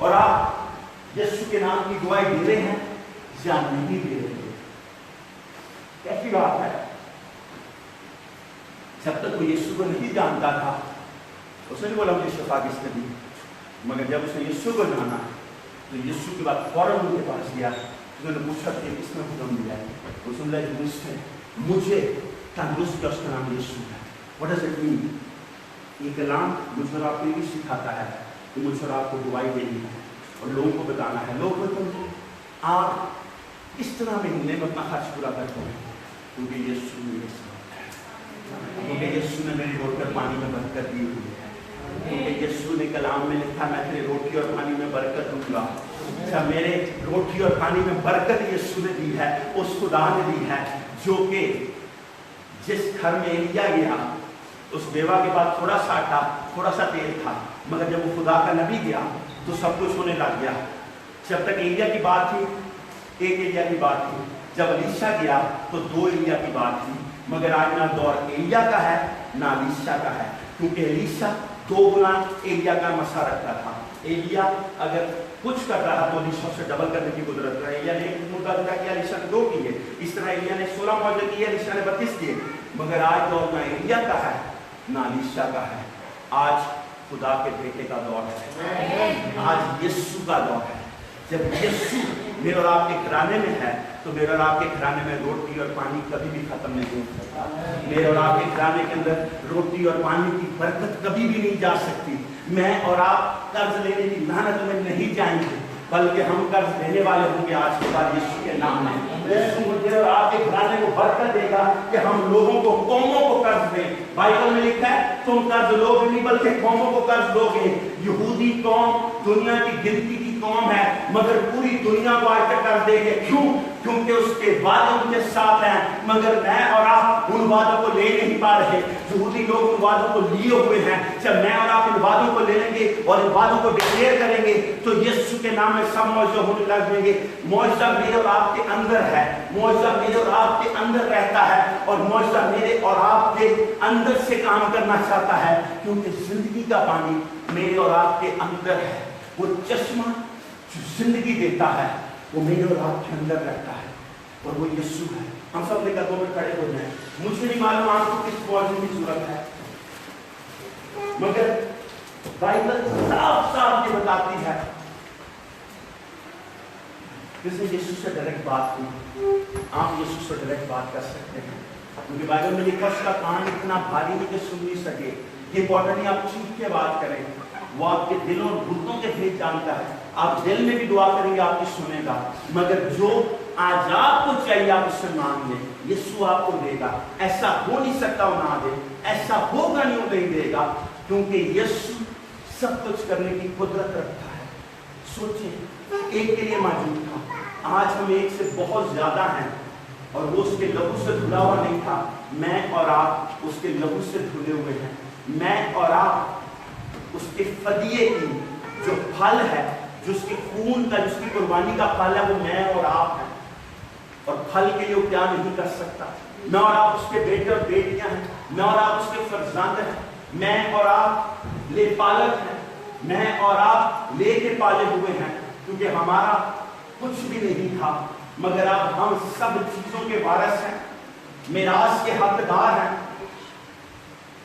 और आप यीशु के नाम की गवाही दे रहे हैं या नहीं दे रहे? कैसी बात है। जब तक वो यीशु को नहीं जानता था उसने बोला मुझे शफा किसने दी, मगर जब उसने यीशु को जाना तो यीशु के बाद फौरन उनके पास गया, उन्होंने पूछा कि किसने हुक्म दिया है? उसने बोला मुझे तंदुरुस्त किया, उसका नाम यीशु है। What does it mean? ये कलाम मुझे और आपको भी सिखाता है कि मुझे और आपको गवाही देनी है और लोगों को बताना है। लोग बोलते आप इस तरह महीने में अपना खर्च पूरा करते हैं, क्योंकि यीशु मेरे साथ है, क्योंकि यीशु ने मेरी रोटी और पानी में बरकत दी हुई है, क्योंकि यीशु ने कलाम में लिखा मैं तेरे रोटी और पानी में बरकत दूंगा। अच्छा, मेरे रोटी और पानी में बरकत यीशु ने दी है, उस खुदा ने दी है, जो कि जिस घर में एलिया गया उस बेवा के पास थोड़ा सा आटा, थोड़ा सा तेल था, मगर जब वो खुदा का नबी गया तो सब कुछ होने लग गया। जब तक एलिया की बात थी, एक एलिया की बात थी, जब अलीशा गया तो 2 एलिया की बात थी, मगर आज ना दौर एलिया का है ना अलीशा का है, क्योंकि अलीशा 2 गुना एलिया का मसा रखता था। एलिया अगर कुछ कर रहा तो अलीशा से डबल करने की कुदरत है। एलिया ने एक मुद्दा दिया कि अलीशा ने 2 किए, इस तरह एलिया ने 16 मौजे किए, अलीशा ने 32 किए, मगर आज दौर ना एलिया का है ना अलीशा का है। आज खुदा के बेटे का दौर है, आज यीशु का दौर है। जब यीशु मेरे और आपके घराने में है तो मेरे और आपके घराने में रोटी और पानी कभी भी खत्म नहीं हो सकता। मेरे और आपके घराने के अंदर रोटी और पानी की बरकत कभी भी नहीं जा सकती। मैं और आप कर्ज लेने की मेहनत में नहीं जाएंगे, बल्कि हम कर्ज लेने वाले होंगे आज के बाद यीशु के नाम में। यीशु मुझे और आपके घराने को बरकत देगा कि हम लोगों को, कौमों को कर्ज दें। बाइबल में लिखा है तुम कर्ज लोगे नहीं बल्कि कौमों को कर्ज दोगे। यहूदी कौम दुनिया की गिनती की कौम है, मगर पूरी दुनिया को आज तक कर देंगे। क्यों? क्योंकि उसके वादे उनके साथ हैं, मगर मैं और आप उन वादों को ले नहीं पा रहे। यहूदी लोग उन वादों को लिए हुए हैं। जब मैं और आप इन वादों को ले लेंगे और इन वादों को डिक्लेयर करेंगे तो यीशु के नाम में सब मौजूद होने लगेंगे। मौजूदा मेरे और आपके अंदर है, मौजूदा मेरे और आपके अंदर रहता है, और मौजूदा मेरे और आपके अंदर से काम करना चाहता है, क्योंकि जिंदगी का पानी मेरे और आपके अंदर है। वो चश्मा जो जिंदगी देता है वो मेरे और आपके अंदर रहता है, और वो यीशु है। हम सब ने कदमों में खड़े हो जाएं। मुझे नहीं मालूम आपको किस पौधे की जरूरत है, मगर बाइबल साफ साफ ये बताती है। जिसने यीशु से डायरेक्ट बात की, आप यीशु से डायरेक्ट बात कर सकते हैं, क्योंकि बाइबल में लिखा उसका कान इतना भारी है कि सुन नहीं सके। ये पौधा नहीं आप चीख के बात करें, वो आपके दिलों और घुटनों के भेद जानता है। आप दिल में भी दुआ करेंगे आपकी सुनेगा, मगर जो आज आपको चाहिए आप उससे मांग लें, यीशु आपको देगा। ऐसा हो नहीं सकता वो ना दे, ऐसा होगा नहीं वो नहीं देगा, क्योंकि यीशु सब कुछ करने की कुदरत रखता है। सोचिए, एक के लिए मौजूद था, आज हम एक से बहुत ज्यादा हैं, और वो उसके लहू से धुला हुआ नहीं था। मैं और आप उसके लहू से धुले हुए हैं। मैं और आप उसके फदिये की जो फल है, जो उसके खून का, जिसकी कुर्बानी का फल है, वो मैं और आप हैं। और फल के लिए वो क्या नहीं कर सकता। मैं और आप उसके बेटे और बेटियां हैं, मैं और आप उसके फर्जंद हैं, मैं और आप ले पालक हैं, मैं और आप लेके पाले हुए हैं, क्योंकि हमारा कुछ भी नहीं था, मगर अब हम सब चीजों के वारिस हैं, मिरास के हकदार हैं,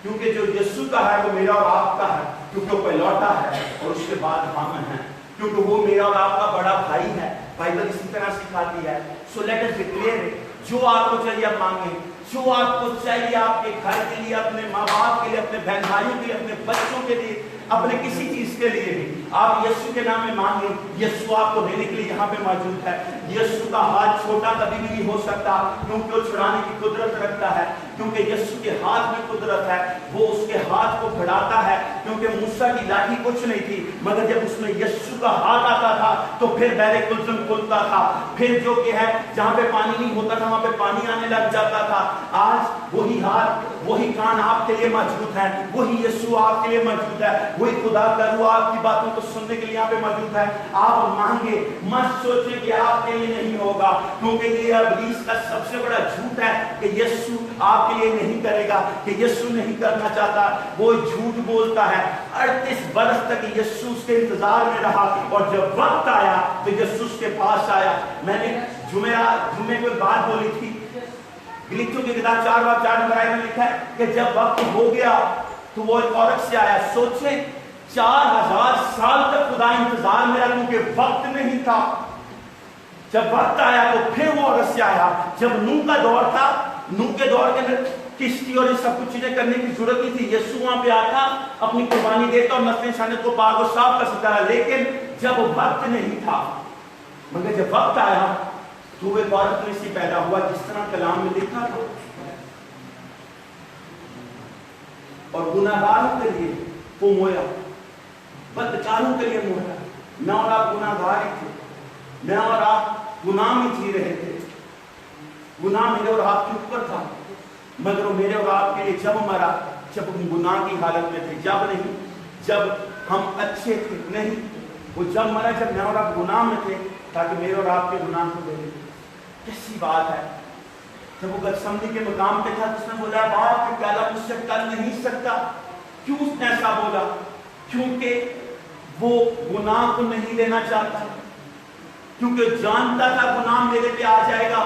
क्योंकि जो यीशु का है वो मेरा और आपका है, क्योंकि वो पहलौठा है और उसके बाद हम हैं, क्योंकि वो मेरा और आपका बड़ा भाई है। बाइबल इसी तरह सिखाती है। सो लेट अस डिक्लेयर, जो आपको चाहिए आप मांगे, जो आपको चाहिए आपके घर के लिए, अपने माँ बाप के लिए, अपने बहन भाइयों के लिए, अपने बच्चों के लिए, अपने किसी चीज के लिए भी आप यीशु के नाम में मांगे। यीशु आपको देने के लिए यहाँ पे मौजूद है। यीशु का हाथ छोटा कभी भी नहीं हो सकता, क्योंकि वो छुड़ाने की कुदरत रखता है, क्योंकि यीशु के हाथ में कुदरत है। वो उसके हाथ को बढ़ाता है, क्योंकि मूसा की लाठी कुछ नहीं थी, मगर जब उसमें यीशु का हाथ आता था तो फिर बहरे कुलजम खुलता था, फिर जो कि है जहाँ पे पानी नहीं होता था वहां पे पानी आने लग जाता था। आज वही हाथ, वही कान आपके लिए मौजूद है, वही यीशु आपके लिए मौजूद है, वही खुदा का रूह आपकी बातों को सुनने के लिए यहाँ पे मौजूद है। आप मांगे, मत सोचें कि आपके लिए नहीं होगा, क्योंकि ये इब्लीस का सबसे बड़ा झूठ है कि यीशु आपके लिए नहीं करेगा, कि यीशु नहीं करना चाहता। वो झूठ बोलता है। 38 बरस तक यीशु उसके इंतजार में रहा, और जब वक्त आया तो यीशु उसके पास आया। मैंने जुमे को बात बोली थी, गलीतियों की किताब 4:4 में लिखा है कि जब वक्त हो गया तो वो एक औरत से आया। सोचे 4000 साल तक खुदा इंतजार में रहा, क्योंकि वक्त नहीं था। जब वक्त आया तो फिर वो औरत से आया। जब नूह का दौर था, नूह के दौर के अंदर किश्ती और ये सब कुछ चीजें करने की जरूरत नहीं थी। यीशु वहां पे आता, अपनी कुर्बानी देता और नस्ल इंसानियत को पाक और साफ कर सकता है। लेकिन जब वक्त नहीं था, मगर जब वक्त आया तो एक औरत में से पैदा हुआ, जिस तरह कलाम में लिखा था, और गुनाहगारों के लिए वो मोया, बदकारों के लिए मोया। मैं और आप गुनाहगार थे, मैं और आप गुनाह में जी रहे थे। गुनाह मेरे और आपके ऊपर था, मगर वो मेरे और आपके लिए जब मरा, जब हम गुनाह की हालत में थे, जब नहीं जब हम अच्छे थे, नहीं, वो जब मरा जब मैं और आप गुनाह में थे, ताकि मेरे और आपके गुनाह को दे। कैसी बात है। जब वो गतसमनी के मुकाम पे था, उसने बोला, बाप ये प्याला मुझसे टल नहीं सकता। क्यों उसने ऐसा बोला? क्योंकि वो गुनाह को नहीं लेना चाहता, क्योंकि जानता था गुनाह मेरे पे आ जाएगा।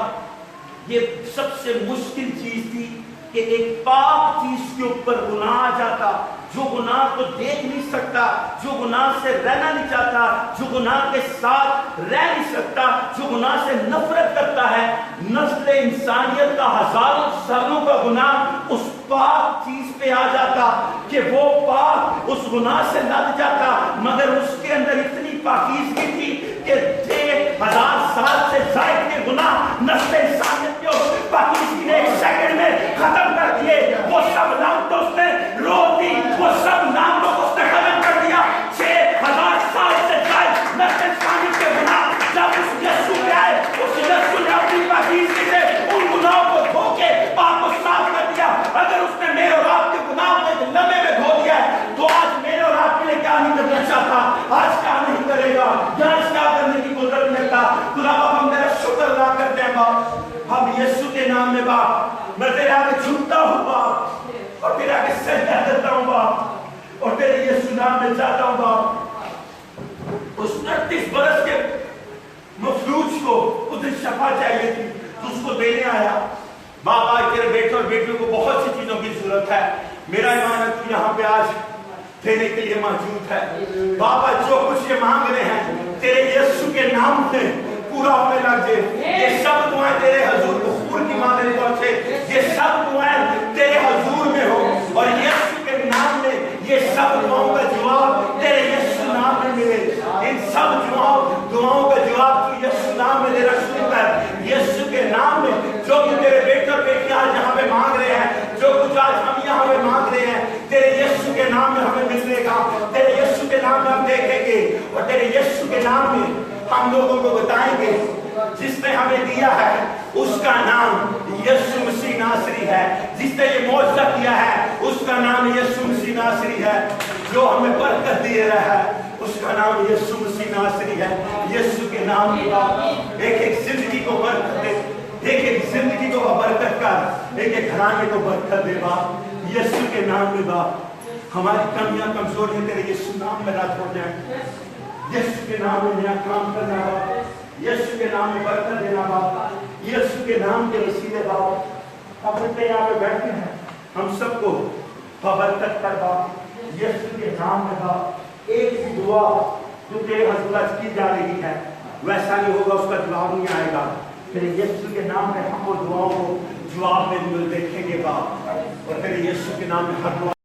ये सबसे मुश्किल चीज थी कि एक पाक चीज के ऊपर गुनाह आ जाता, जो गुनाह को देख नहीं सकता, जो गुनाह से रहना नहीं चाहता, जो गुनाह के साथ रह नहीं सकता, जो गुनाह से नफरत करता है। नस्ल इंसानियत का हजारों सालों का गुनाह उस पाक चीज पे आ जाता कि वो पाक उस गुनाह से लग जाता, मगर उसके अंदर इतनी पाकीज़गी थी कि 1000 साल से जायद के गुनाह नस्ल इंसानियत के पाकीज़गी ने 1 सेकंड में खत्म कर दिए। वो सब नाम तो उसने रो दी, वो सब नाम तो उसने खत्म कर दिया। 6000 साल से जायद नस्ल इंसानियत के गुनाह जब उस यीशु पे आए आज क्या नहीं करेगा, आज क्या करने की कुदरत नहीं रखता। खुदा बाप हम तेरा शुक्र अदा करते हैं बाप, हम यीशु के नाम में बाप मैं तेरे आगे झुकता हूँ बाप, और तेरे आगे सजदा करता हूँ बाप, और तेरे यीशु नाम में चाहता हूँ बाप। उस 38 बरस के मफलूज को उसे शफा चाहिए थी, तो उसको देने आया बाबा। तेरे बेटे और बेटियों को बहुत सी चीजों की जरूरत है, मेरा ईमान है तू यहाँ पे आज देने के लिए मौजूद है बाबा। जो कुछ ये मांग रहे हैं तेरे यीशु के नाम में पूरा होने लग जाए। ये सब दुआएं तेरे हजूर हुजूर की मांगने पहुंचे, ये सब दुआएं तेरे हजूर में हो, और यीशु के नाम में ये सब दुआओं का जवाब तेरे यीशु नाम में मिले। इन सब दुआओं का जवाब तू यीशु नाम में देना शुरू कर। यीशु के नाम में जो भी तेरे बेटे और बेटियां आज यहाँ पे मांग रहे हैं, जो कुछ आज हम यहाँ पे मांग रहे हैं, तेरे यीशु के नाम में हमें मिलेगा। तेरे यीशु के नाम में हम देखेंगे, और तेरे यीशु के नाम में हम लोगों को बताएंगे जिसने हमें दिया है उसका नाम यीशु मसीह नासरी है। जिसने ये मौजज़ा किया है उसका नाम यीशु मसीह नासरी है। जो हमें बरकत दे रहा है उसका नाम यीशु मसीह नासरी है। यीशु के नाम में बाप एक एक जिंदगी को बरकत दे, एक एक जिंदगी को बरकत कर, एक एक घराने को बरकत दे बाप। यीशु के नाम में बाप हमारी कमियां कमजोरियां तेरे यीशु नाम में राज हो जाए। यीशु के नाम में नया काम करना बाप, यीशु के नाम में बरकत देना बाप, यीशु के नाम के वसीले बाप अपने यहाँ पे बैठे हैं हम सबको बरकत कर बाप। यीशु के नाम में बाप एक भी दुआ जो तेरे हजूर आज की जा रही है वैसा नहीं होगा, उसका जवाब नहीं आएगा। तेरे यीशु के नाम में हम वो दुआओं को जवाब में देखेंगे बाप, और तेरे यीशु के नाम में हर दुआ